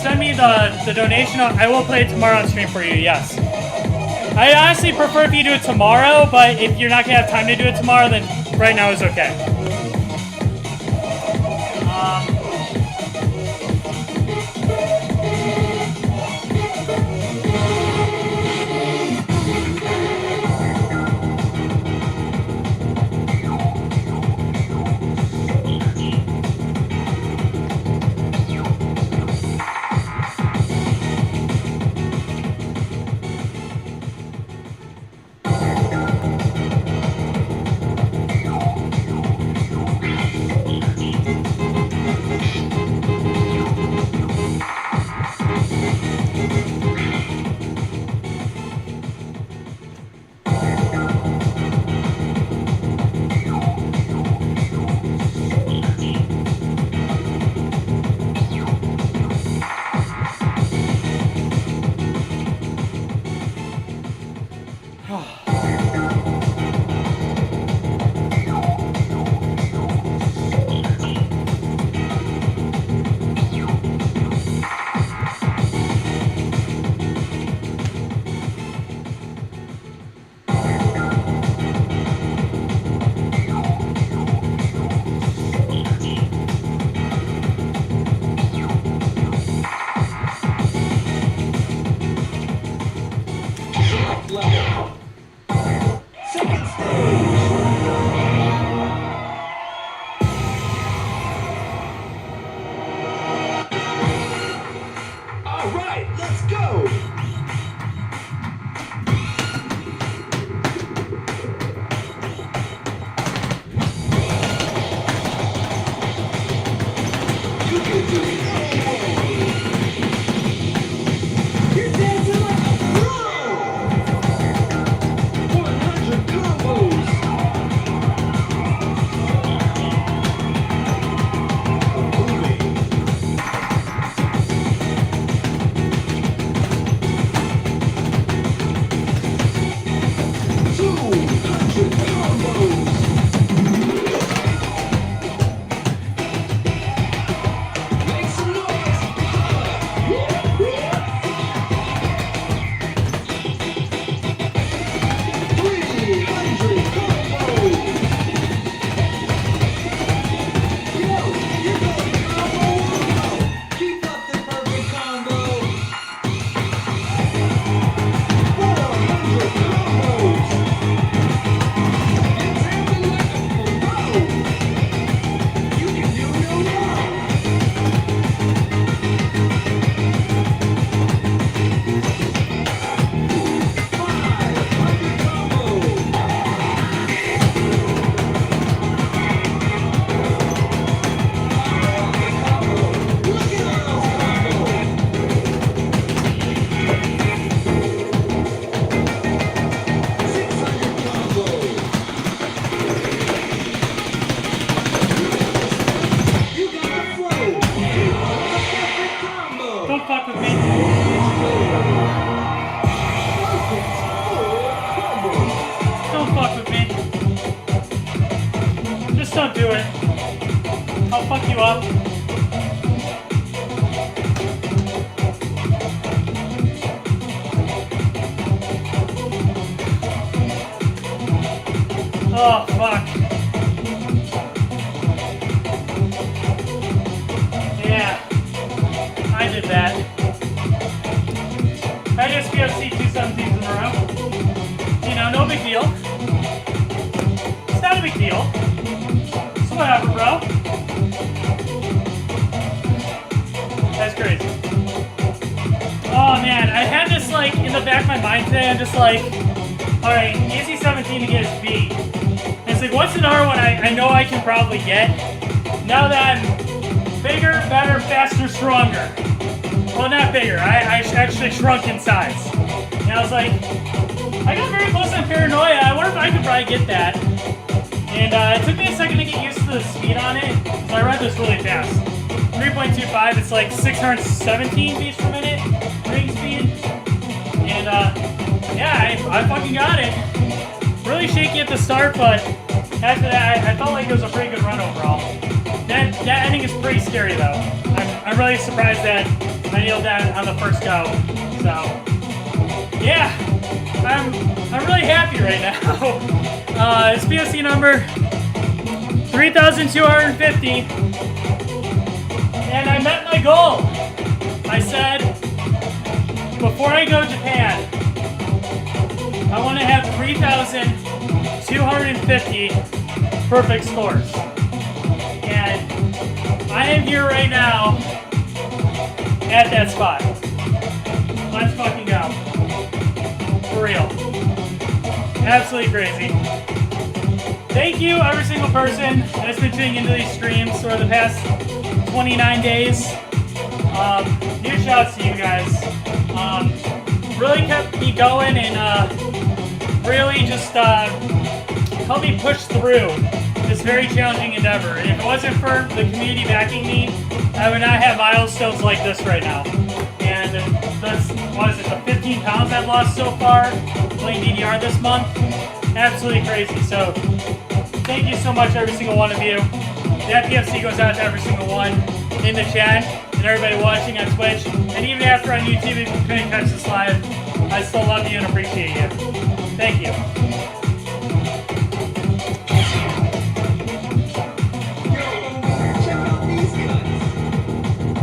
send me the donation. I will play it tomorrow on stream for you. Yes. I honestly prefer if you do it tomorrow, but if you're not gonna have time to do it tomorrow, then right now is okay. Oh, fuck. Yeah. I did that. I just PFC 217s in a row. You know, no big deal. It's not a big deal. It's whatever, bro. That's crazy. Oh, man. I had this, like, in the back of my mind today. I'm just like, alright, easy 17 to get his B. It's like, what's another one I know I can probably get? Now that I'm bigger, better, faster, stronger. Well, not bigger. I actually shrunk in size. And I was like, I got very close on Paranoia. I wonder if I could probably get that. And it took me a second to get used to the speed on it, so I read this really fast. 3.25, it's like 617 beats per minute ring speed. And yeah, I fucking got it. Really shaky at the start, but after that, I felt like it was a pretty good run overall. That ending is pretty scary though. I'm really surprised that I nailed that on the first go. So yeah, I'm really happy right now. It's POC number 3,250, and I met my goal. I said before I go to Japan, I want to have 3,250 perfect scores. And I am here right now at that spot. Let's fucking go. For real. Absolutely crazy. Thank you, every single person that's been tuning into these streams for the past 29 days. Huge shouts to you guys. Really kept me going and really just helped me push through this very challenging endeavor. And if it wasn't for the community backing me, I would not have milestones like this right now. And this, what is it, the 15 pounds I've lost so far playing DDR this month? Absolutely crazy. So thank you so much, every single one of you. That PFC goes out to every single one in the chat and everybody watching on Twitch. And even after on YouTube, if you couldn't catch this live, I still love you and appreciate you. Thank you.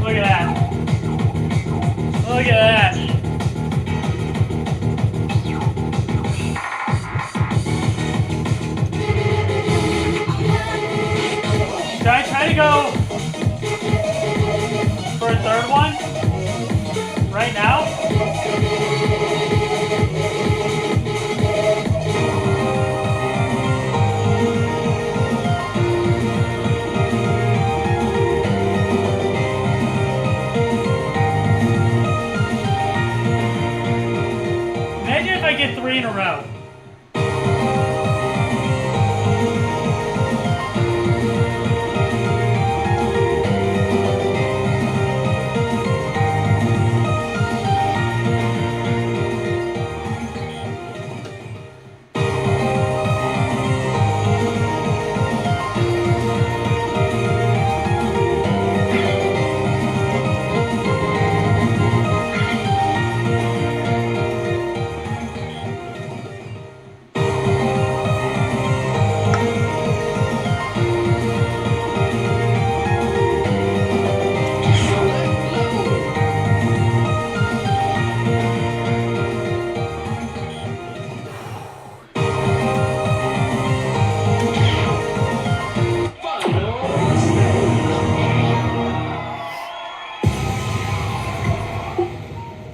Look at that. Look at that. Should I try to go for a third one right now? Imagine if I get 3 in a row.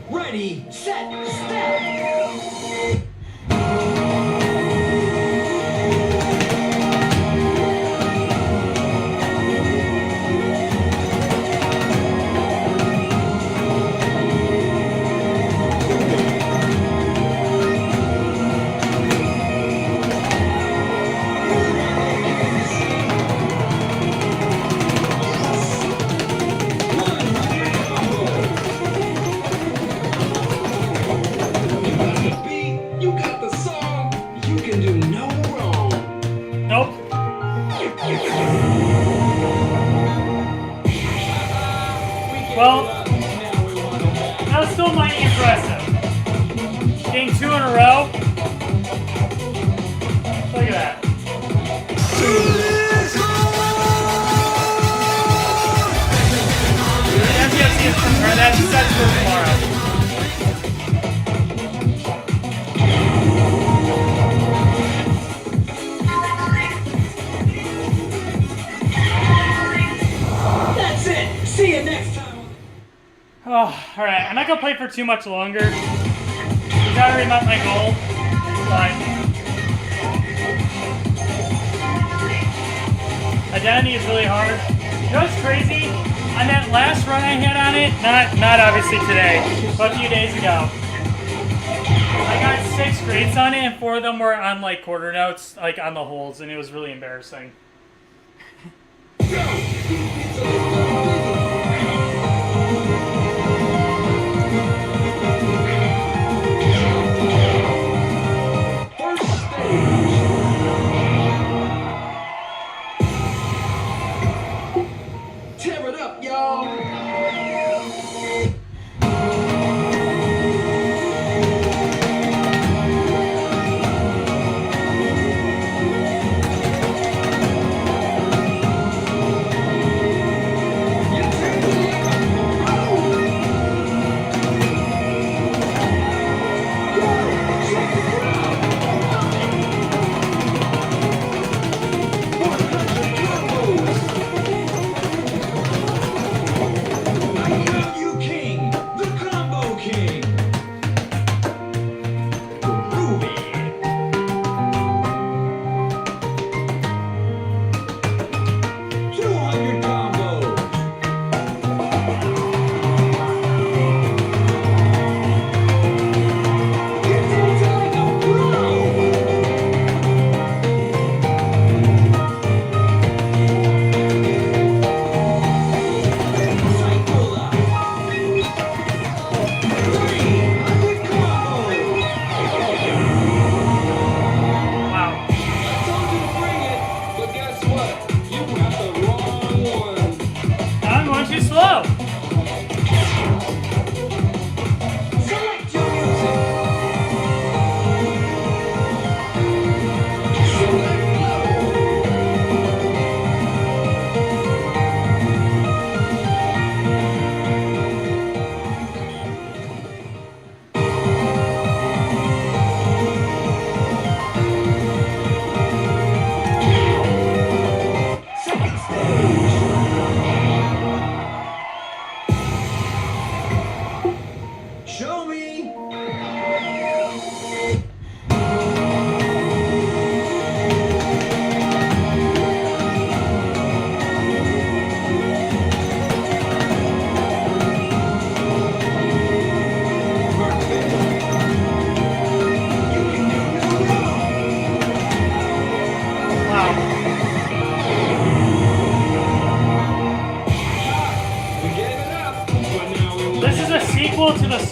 Ready, set, step. You got the song. You can do no wrong. Nope. Well, that was still mighty impressive. Getting 2 in a row. Look at that. That's set for tomorrow. That's it. See you next time. Oh, alright. I'm not gonna play for too much longer. Because I already met my goal. But Identity is really hard. You know what's crazy? On that last run I had on it, not obviously today, but a few days ago, I got 6 grades on it, and 4 of them were on like quarter notes, like on the holes, and it was really embarrassing. Go.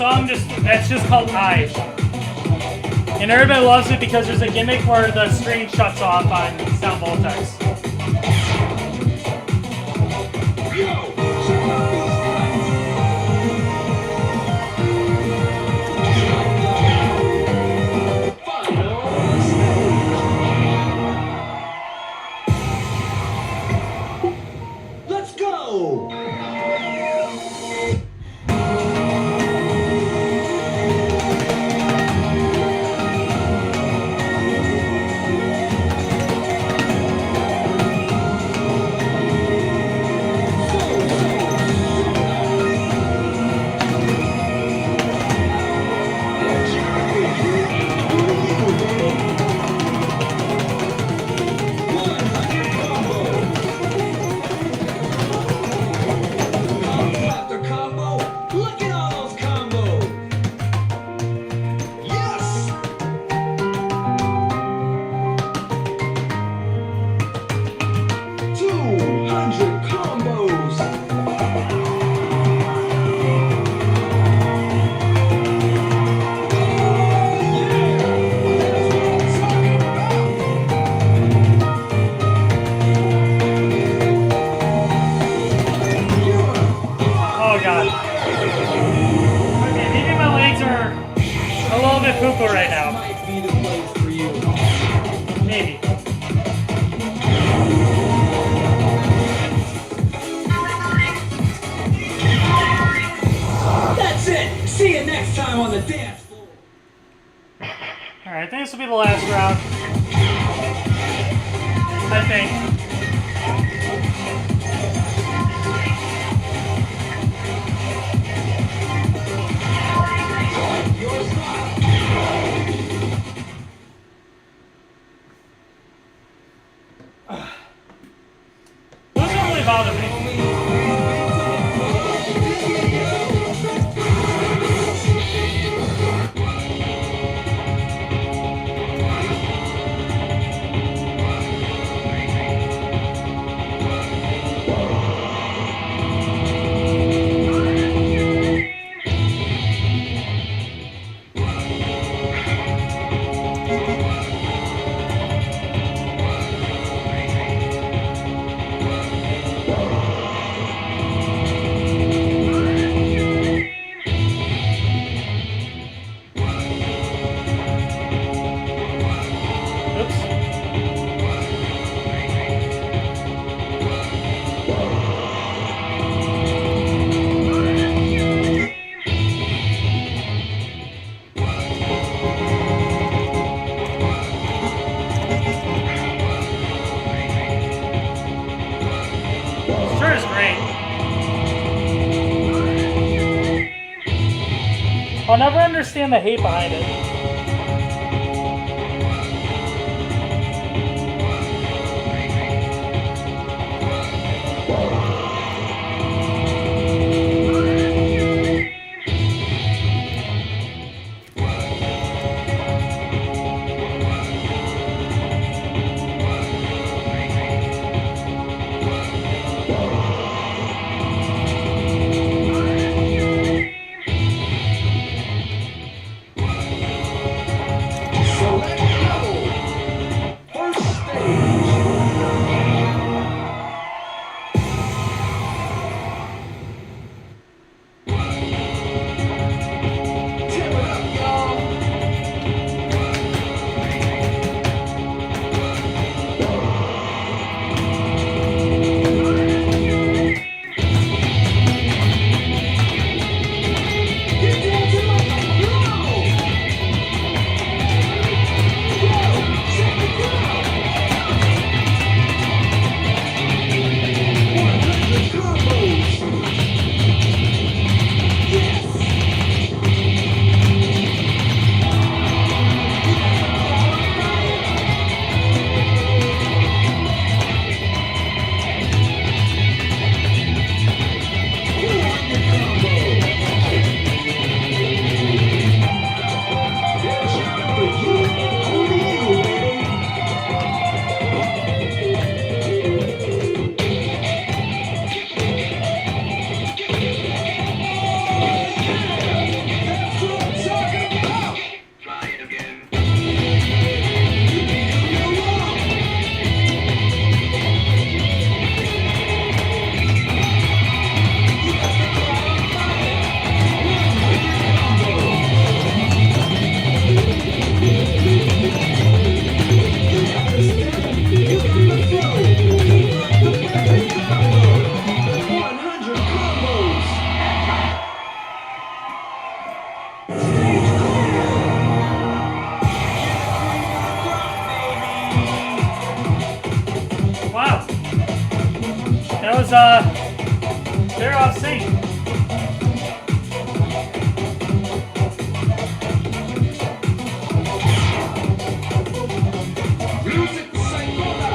song that's just called I. And everybody loves it because there's a gimmick where the screen shuts off on Sound Voltex. Yo, check out these lines. Final stage. Let's go! Oh god. Okay, maybe my legs are a little bit poo-poo right now. Might be the place for you. Maybe. That's it. See you next time on the dance floor. Alright, I think this will be the last round. I think. Your spot. Those don't really bother me. Sure is great. I'll never understand the hate behind it. was they're off sync. Music Psychola.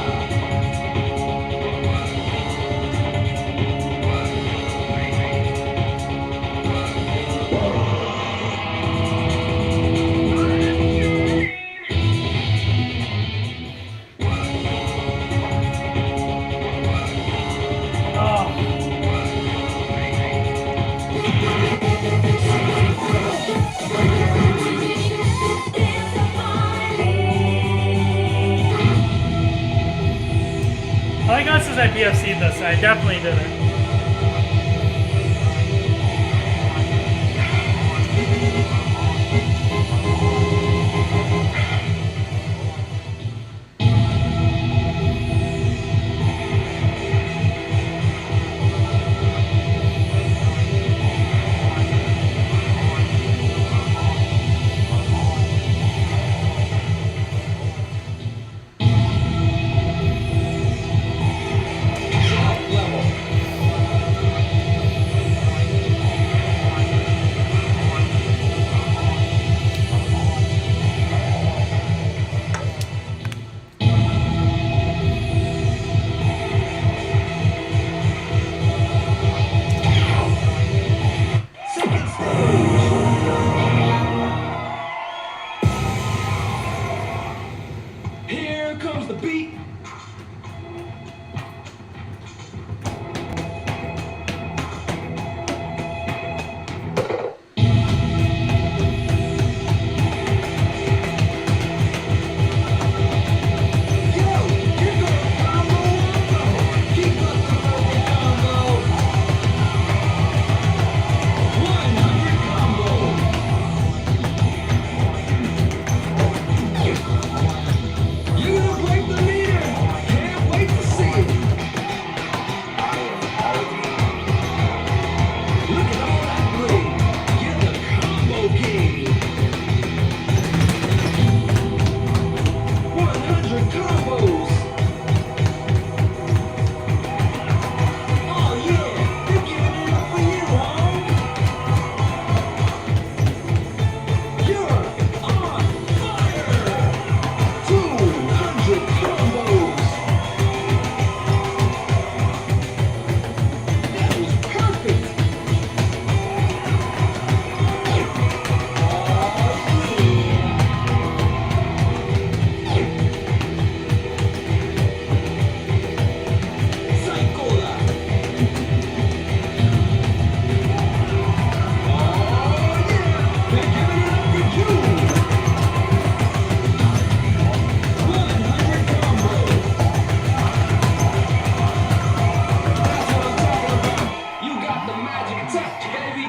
I like how it says I PFC'd this. I definitely didn't. Second stage. Here comes the beat. Yo, here goes the combo. Keep up the perfect combo. 100 combo. You're gonna break the meter. Can't wait to see it. Look at all that blade. You're the combo king. 100 combos. Oh yeah, they're giving it up for you, huh? You're on fire. 200 combos. That was perfect. Psychola. Oh yeah, they're giving it up for you. 100 combos. That's what I'm talking about. You got the magic touch, baby.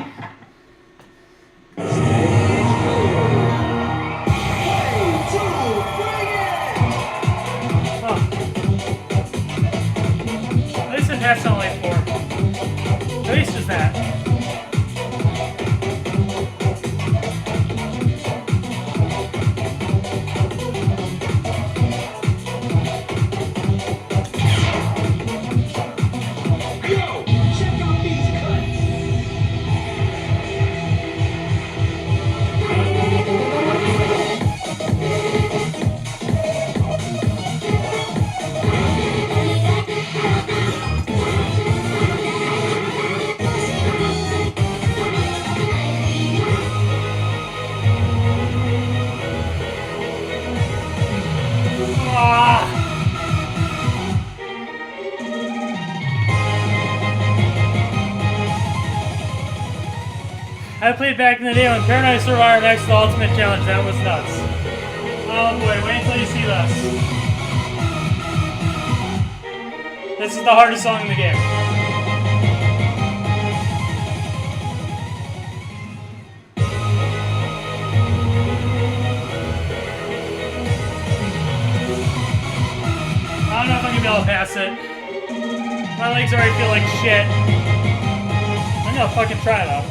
Stage clear. Play two, bring it. Huh. At least it has not like 4. At least is that. Yo, check out these cuts. Ah! I played back in the day when Paradise Survivor X the Ultimate Challenge. That was nuts. Oh boy, wait until you see this. This is the hardest song in the game. I don't know if I'm gonna be able to pass it. My legs already feel like shit. I'm gonna fucking try though.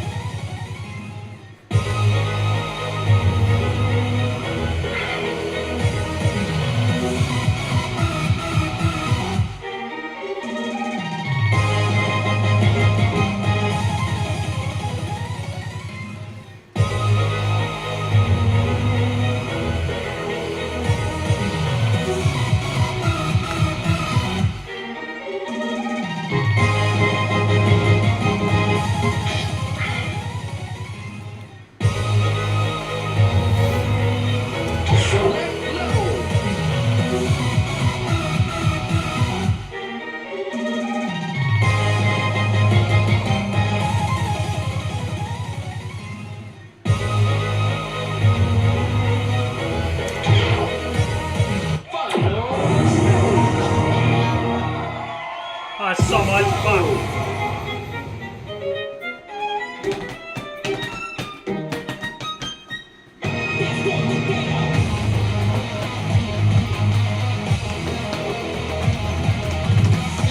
so much. Fuck.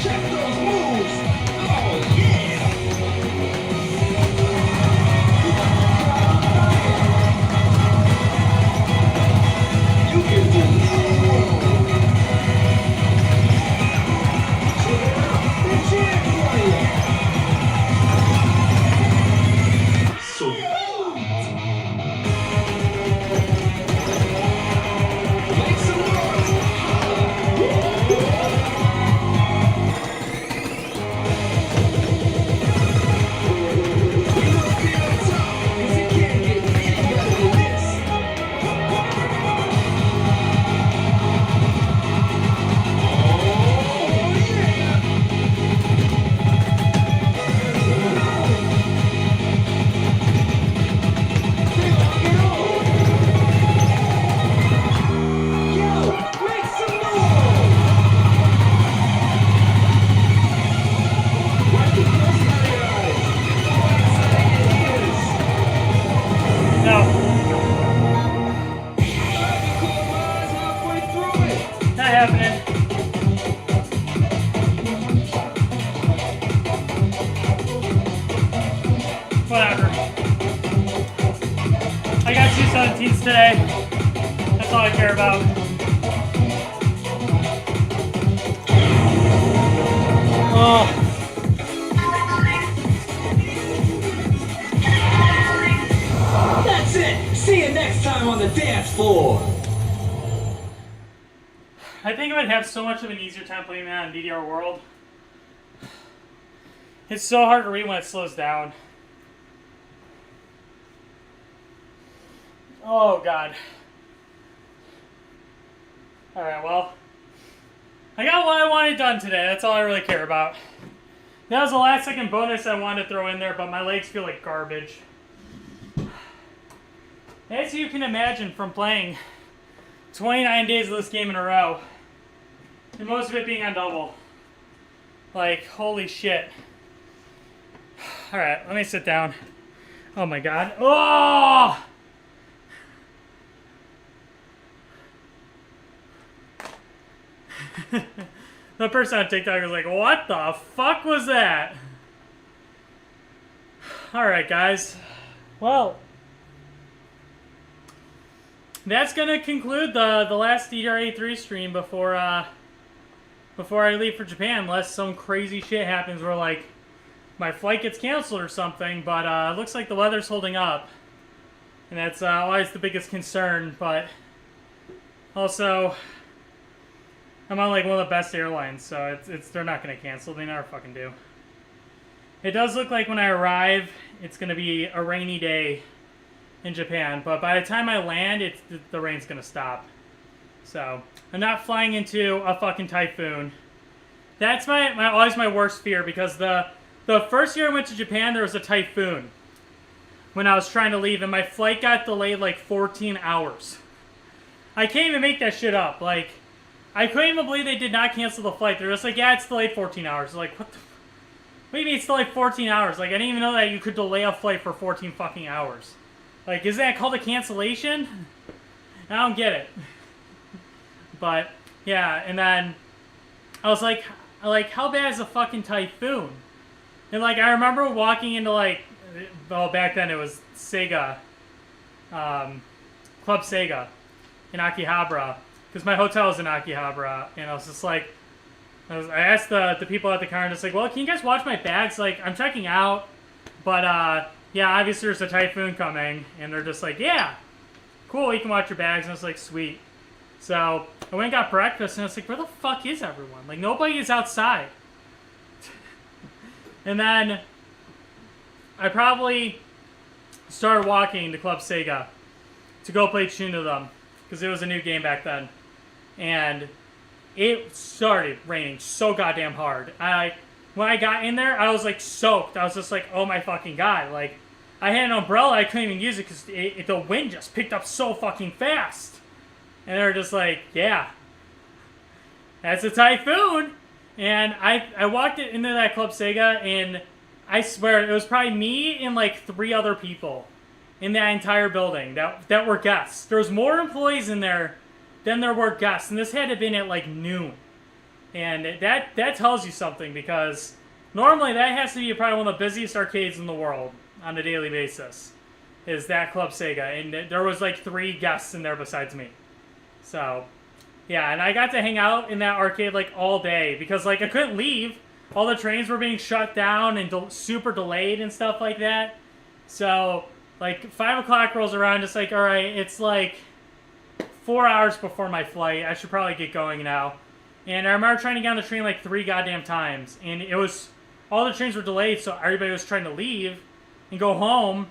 Check those moves. Oh yeah. You can do this. The champ player. Sweet. Make some noise. We must be on top, 'cause it can't get any better than this. Oh yeah. They lock it on. Yo, make some noise. Wipe the dust out of your eyes. How exciting it is. No, I can close my eyes halfway through it. not happening. Whatever. I got 217s today. That's all I care about. Oh. That's it. See you next time on the dance floor. I think I would have so much of an easier time playing that on DDR World. It's so hard to read when it slows down. Oh god. Alright, well. I got what I wanted done today. That's all I really care about. That was the last second bonus I wanted to throw in there, but my legs feel like garbage. As you can imagine from playing 29 days of this game in a row, and most of it being on double. Like, holy shit. Alright, let me sit down. Oh my god. Oh! The person on TikTok was like, what the fuck was that? Alright, guys. Well, that's gonna conclude the last DDR83 stream before I leave for Japan, unless some crazy shit happens where, like, my flight gets canceled or something, but it looks like the weather's holding up. And that's always the biggest concern, but also, I'm on, like, one of the best airlines, so they're not gonna cancel. They never fucking do. It does look like when I arrive, it's gonna be a rainy day in Japan, but by the time I land, the rain's gonna stop. So, I'm not flying into a fucking typhoon. That's always my worst fear, because the first year I went to Japan, there was a typhoon when I was trying to leave, and my flight got delayed like 14 hours. I can't even make that shit up. Like, I couldn't even believe they did not cancel the flight. They're just like, yeah, it's delayed 14 hours. Like, what do you mean it's delayed 14 hours? Like, I didn't even know that you could delay a flight for 14 fucking hours. Like, is that called a cancellation? I don't get it. But, yeah, and then I was like, how bad is a fucking typhoon? And, like, I remember walking into, like, well, back then it was Sega, Club Sega in Akihabara, because my hotel was in Akihabara, and I was just like, I asked the people at the counter, just like, well, can you guys watch my bags? Like, I'm checking out, but, yeah, obviously there's a typhoon coming, and they're just like, yeah, cool, you can watch your bags, and I was like, sweet. So, I went and got breakfast, and I was like, where the fuck is everyone? Like, nobody is outside. And then, I probably started walking to Club Sega to go play Chunodum, because it was a new game back then. And it started raining so goddamn hard. When I got in there, I was like soaked. I was just like, oh my fucking god. Like, I had an umbrella, I couldn't even use it because the wind just picked up so fucking fast. And they were just like, yeah, that's a typhoon. And I walked into that Club Sega, and I swear it was probably me and like 3 other people in that entire building that were guests. There was more employees in there than there were guests, and this had to have been at like noon. And that tells you something, because normally that has to be probably one of the busiest arcades in the world on a daily basis, is that Club Sega. And there was like 3 guests in there besides me. So, yeah, and I got to hang out in that arcade like all day, because like I couldn't leave. All the trains were being shut down and super delayed and stuff like that. So, like 5 o'clock rolls around, just like, all right, it's like 4 hours before my flight. I should probably get going now. And I remember trying to get on the train like 3 goddamn times. And it was, all the trains were delayed, so everybody was trying to leave and go home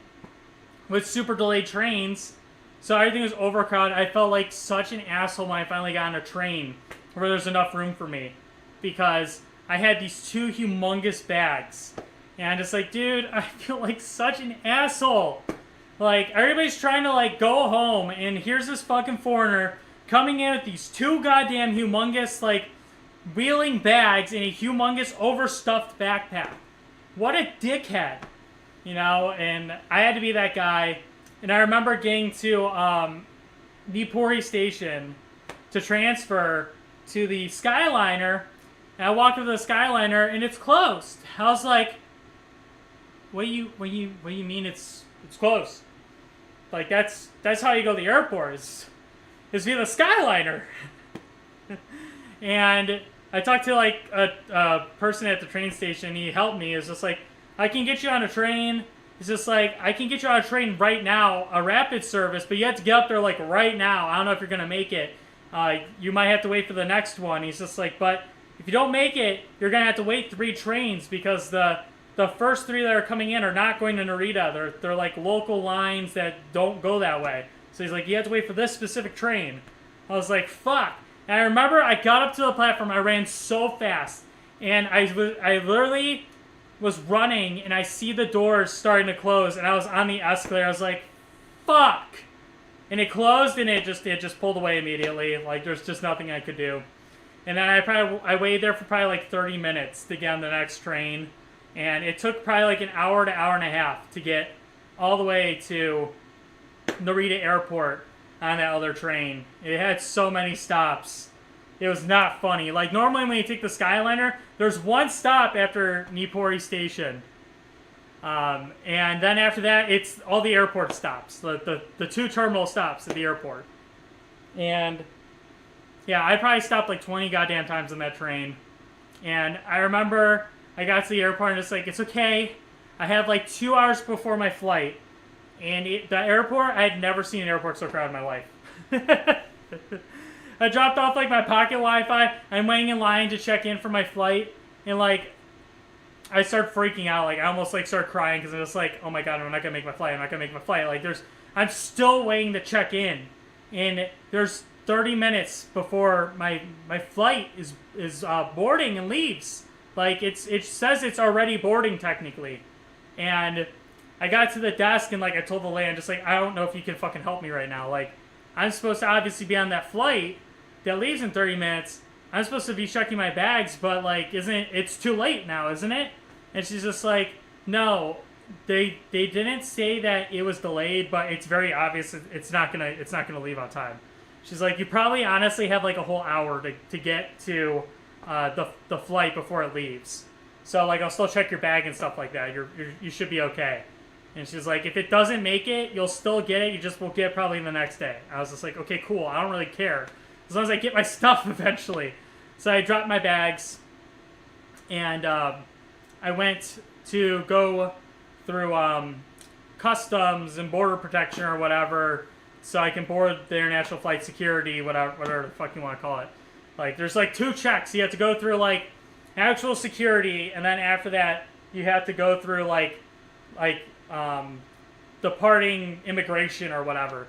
with super delayed trains. So everything was overcrowded. I felt like such an asshole when I finally got on a train where there's enough room for me. Because I had these 2 humongous bags. And I'm just like, dude, I feel like such an asshole. Like, everybody's trying to, like, go home, and here's this fucking foreigner coming in with these 2 goddamn humongous, like, wheeling bags in a humongous overstuffed backpack. What a dickhead. You know, and I had to be that guy. And I remember getting to Viipuri Station to transfer to the Skyliner, and I walked up to the Skyliner, and it's closed. I was like, what do you mean it's closed? Like, that's how you go to the airport, is via the Skyliner. And I talked to like a person at the train station. He helped me. It's just like, I can get you on a train. It's just like, I can get you on a train right now, a rapid service, but you have to get up there like right now. I don't know if you're gonna make it. You might have to wait for the next one. He's just like, but if you don't make it, you're gonna have to wait 3 trains, because the first 3 that are coming in are not going to Narita. They're like local lines that don't go that way. So he's like, you have to wait for this specific train. I was like, fuck. And I remember I got up to the platform. I ran so fast, and I literally was running, and I see the doors starting to close, and I was on the escalator. I was like, fuck. And it closed, and it just pulled away immediately. Like, there's just nothing I could do. And then I waited there for probably like 30 minutes to get on the next train. And it took probably like an hour to hour and a half to get all the way to Narita Airport on that other train. It had so many stops. It was not funny. Like, normally when you take the Skyliner, there's 1 stop after Viipuri Station. And then after that, it's all the airport stops. The 2 terminal stops at the airport. And yeah, I probably stopped like 20 goddamn times on that train. And I remember I got to the airport and it's like, it's okay. I have like 2 hours before my flight. And the airport, I had never seen an airport so crowded in my life. I dropped off like my pocket Wi-Fi. I'm waiting in line to check in for my flight. And like, I start freaking out. Like, I almost like start crying, because I'm just like, oh my god, I'm not gonna make my flight. I'm not gonna make my flight. Like, I'm still waiting to check in. And there's 30 minutes before my flight is boarding and leaves. Like, it says it's already boarding technically. And I got to the desk and like I told the lady, I'm just like, I don't know if you can fucking help me right now. Like, I'm supposed to obviously be on that flight that leaves in 30 minutes. I'm supposed to be checking my bags, but like, it's too late now, isn't it? And she's just like, no, they didn't say that it was delayed, but it's very obvious it's not gonna leave on time. She's like, you probably honestly have like a whole hour to get to the flight before it leaves. So like, I'll still check your bag and stuff like that. You should be okay. And she's like, if it doesn't make it, you'll still get it. You just will get it probably the next day. I was just like, okay, cool. I don't really care, as long as I get my stuff eventually. So I dropped my bags, and I went to go through customs and border protection or whatever, so I can board the international flight security, whatever the fuck you want to call it. Like, there's like 2 checks. You have to go through like actual security, and then after that, you have to go through like departing immigration or whatever.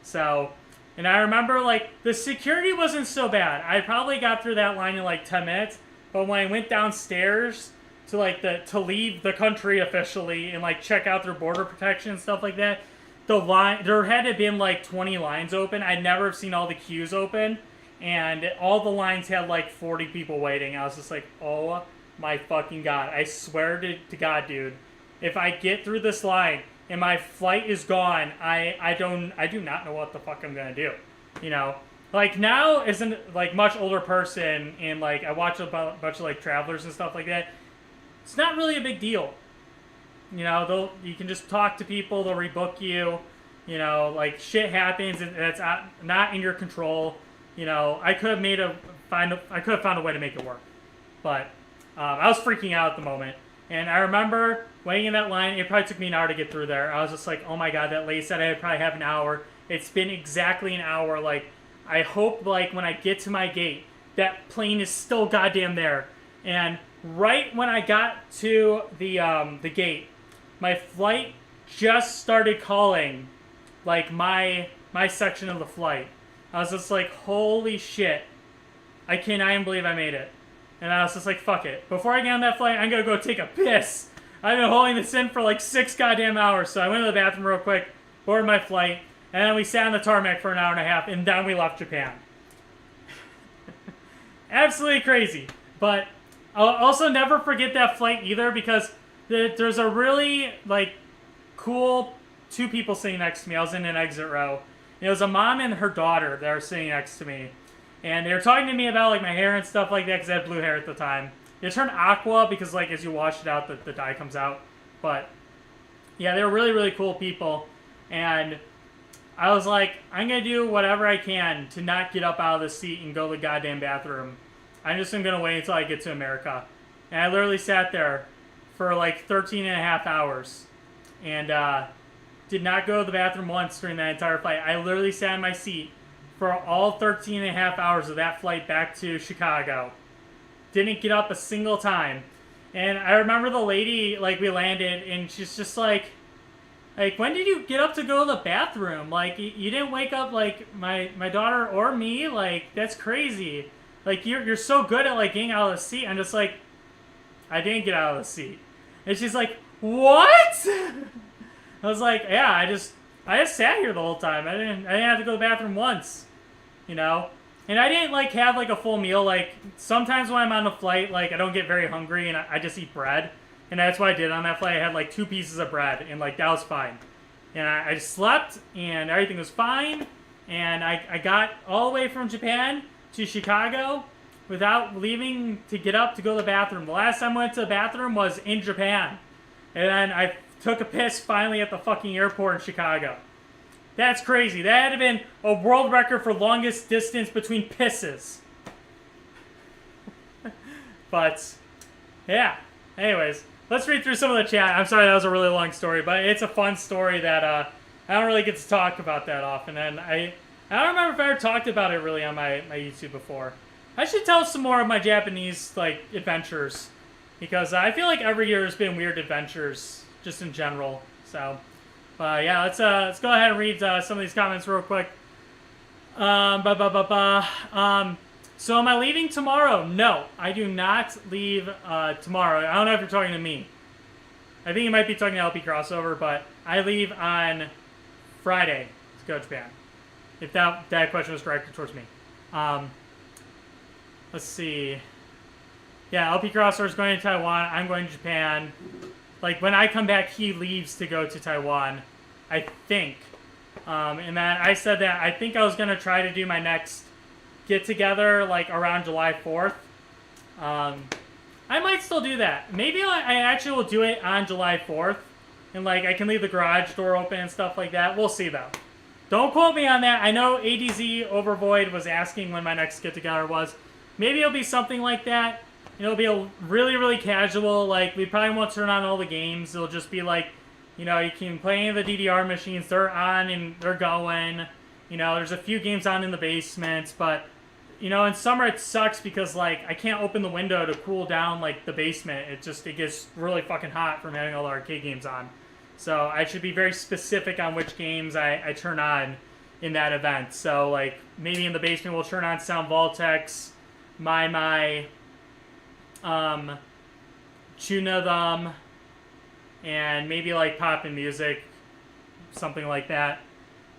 So, and I remember like the security wasn't so bad. I probably got through that line in like 10 minutes, but when I went downstairs to like to leave the country officially and like check out their border protection and stuff like that, the line, there had to have been like 20 lines open. I'd never seen all the queues open, and all the lines had like 40 people waiting. I was just like, oh my fucking god! I swear to God, dude, if I get through this line and my flight is gone, I do not know what the fuck I'm gonna do. You know, like now as an like much older person, and like I watch a bunch of like travelers and stuff like that. It's not really a big deal. You know, you can just talk to people. They'll rebook you. You know, like shit happens, and it's not in your control. You know, I could have found a way to make it work, but I was freaking out at the moment. And I remember waiting in that line. It probably took me an hour to get through there. I was just like, oh my god, that lady said I'd probably have an hour. It's been exactly an hour. Like, I hope like when I get to my gate, that plane is still goddamn there. And right when I got to the gate, my flight just started calling, like my section of the flight. I was just like, holy shit, I cannot even believe I made it. And I was just like, fuck it. Before I get on that flight, I'm gonna go take a piss. I've been holding this in for like 6 goddamn hours. So I went to the bathroom real quick, boarded my flight, and then we sat on the tarmac for an hour and a half, and then we left Japan. Absolutely crazy. But I'll also never forget that flight either, because there's a really like cool 2 people sitting next to me. I was in an exit row. It was a mom and her daughter that were sitting next to me. And they were talking to me about like my hair and stuff like that, because I had blue hair at the time. It turned aqua because like as you wash it out, the dye comes out. But yeah, they were really, really cool people. And I was like, I'm going to do whatever I can to not get up out of the seat and go to the goddamn bathroom. I'm just going to wait until I get to America. And I literally sat there for like 13 and a half hours. And did not go to the bathroom once during that entire flight. I literally sat in my seat for all 13 and a half hours of that flight back to Chicago. Didn't get up a single time. And I remember the lady, like, we landed, and she's just like, when did you get up to go to the bathroom? Like, you didn't wake up, like, my daughter or me? Like, that's crazy. Like, you're so good at, like, getting out of the seat. I'm just like, I didn't get out of the seat. And she's like, what? I was like, yeah, I just sat here the whole time. I didn't have to go to the bathroom once, you know? And I didn't, like, have, like, a full meal. Like, sometimes when I'm on the flight, like, I don't get very hungry, and I just eat bread. And that's what I did on that flight. I had, like, 2 pieces of bread, and, like, that was fine. And I slept, and everything was fine. And I got all the way from Japan to Chicago without leaving to get up to go to the bathroom. The last time I went to the bathroom was in Japan. And then I took a piss finally at the fucking airport in Chicago. That's crazy. That had been a world record for longest distance between pisses. But, yeah. Anyways, let's read through some of the chat. I'm sorry that was a really long story, but it's a fun story that I don't really get to talk about that often. And I don't remember if I ever talked about it really on my YouTube before. I should tell some more of my Japanese, like, adventures. Because I feel like every year has been weird adventures, just in general. So, yeah, let's go ahead and read some of these comments real quick. So am I leaving tomorrow? No, I do not leave tomorrow. I don't know if you're talking to me. I think you might be talking to LP Crossover, but I leave on Friday to go to Japan. If that question was directed towards me. Let's see. Yeah, LP Crossover is going to Taiwan. I'm going to Japan. Like, when I come back, he leaves to go to Taiwan, I think. And then I said that I think I was going to try to do my next get-together, like, around July 4th. I might still do that. Maybe I actually will do it on July 4th. And, like, I can leave the garage door open and stuff like that. We'll see, though. Don't quote me on that. I know ADZ Overvoid was asking when my next get-together was. Maybe it'll be something like that. It'll be a really, really casual, like, we probably won't turn on all the games. It'll just be like, you know, you can play any of the DDR machines. They're on and they're going. You know, there's a few games on in the basement, but, you know, in summer it sucks because, like, I can't open the window to cool down, like, the basement. It gets really fucking hot from having all the arcade games on. So I should be very specific on which games I turn on in that event. So, like, maybe in the basement we'll turn on Sound Voltex, My, Tuna Them, and maybe, like, Poppin' Music, something like that.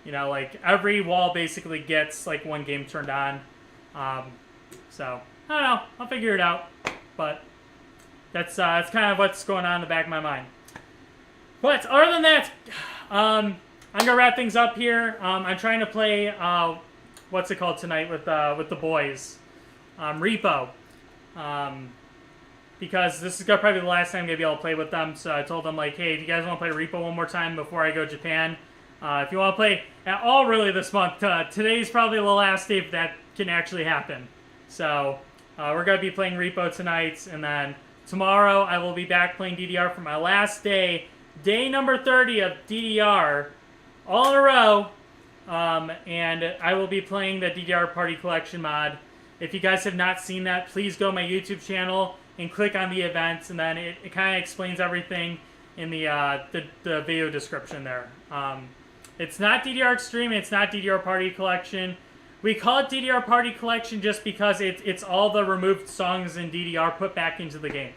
You know, like, every wall basically gets, like, one game turned on. So I don't know. I'll figure it out. But that's kind of what's going on in the back of my mind. But other than that, I'm gonna wrap things up here. I'm trying to play what's it called tonight with the boys, Repo, because this is probably the last time I'm gonna be able to play with them. So I told them like, hey, if you guys want to play Repo one more time before I go to Japan, if you want to play at all really this month, today's probably the last day that can actually happen. So we're gonna be playing Repo tonight, and then tomorrow I will be back playing DDR for my last day. Day number 30 of DDR, all in a row, and I will be playing the DDR Party Collection mod. If you guys have not seen that, please go to my YouTube channel and click on the events, and then it kind of explains everything in the video description there. It's not DDR Extreme, it's not DDR Party Collection. We call it DDR Party Collection just because it's all the removed songs in DDR put back into the game.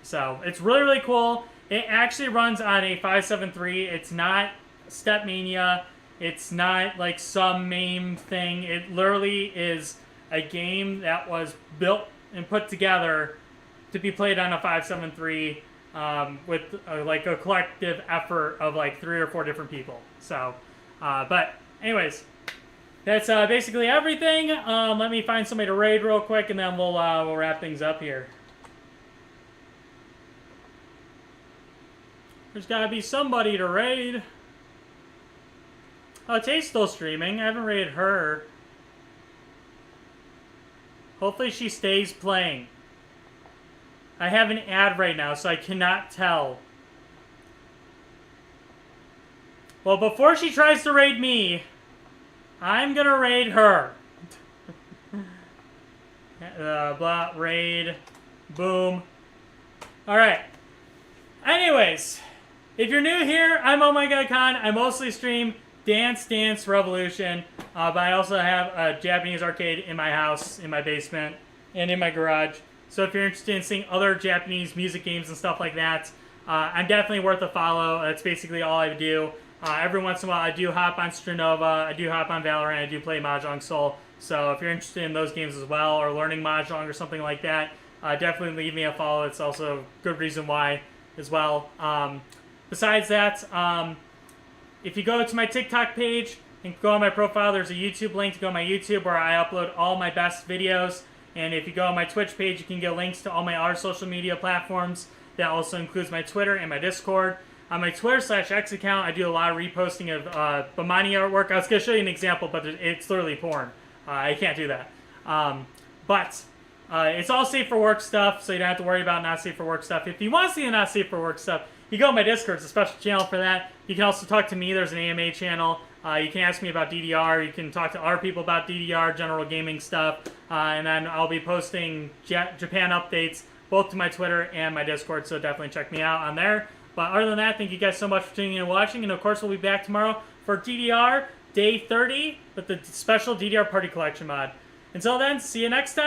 So it's really, really cool. It actually runs on a 573. It's not Stepmania. It's not like some MAME thing. It literally is a game that was built and put together to be played on a 573 with like a collective effort of like 3 or 4 different people. So, but anyways, that's basically everything. Let me find somebody to raid real quick, and then we'll wrap things up here. There's gotta be somebody to raid. Oh, Tay's still streaming. I haven't raided her. Hopefully she stays playing. I have an ad right now, so I cannot tell. Well, before she tries to raid me, I'm gonna raid her. Blah, raid. Boom. Alright. Anyways. If you're new here, I'm Oh My God Khan. I mostly stream Dance Dance Revolution, but I also have a Japanese arcade in my house, in my basement, and in my garage. So if you're interested in seeing other Japanese music games and stuff like that, I'm definitely worth a follow. That's basically all I do. Every once in a while, I do hop on Stronova, I do hop on Valorant, I do play Mahjong Soul. So if you're interested in those games as well, or learning Mahjong or something like that, definitely leave me a follow. It's also a good reason why as well. Besides that, if you go to my TikTok page and go on my profile, there's a YouTube link to go to my YouTube where I upload all my best videos. And if you go on my Twitch page, you can get links to all my other social media platforms. That also includes my Twitter and my Discord. On my Twitter/X account, I do a lot of reposting of Bamani artwork. I was going to show you an example, but it's literally porn. I can't do that. But it's all safe for work stuff, so you don't have to worry about not safe for work stuff. If you want to see the not safe for work stuff, you go to my Discord. It's a special channel for that. You can also talk to me. There's an AMA channel. You can ask me about DDR. You can talk to other people about DDR, general gaming stuff. And then I'll be posting Japan updates both to my Twitter and my Discord, so definitely check me out on there. But other than that, thank you guys so much for tuning in and watching. And of course, we'll be back tomorrow for DDR Day 30 with the special DDR Party Collection mod. Until then, see you next time.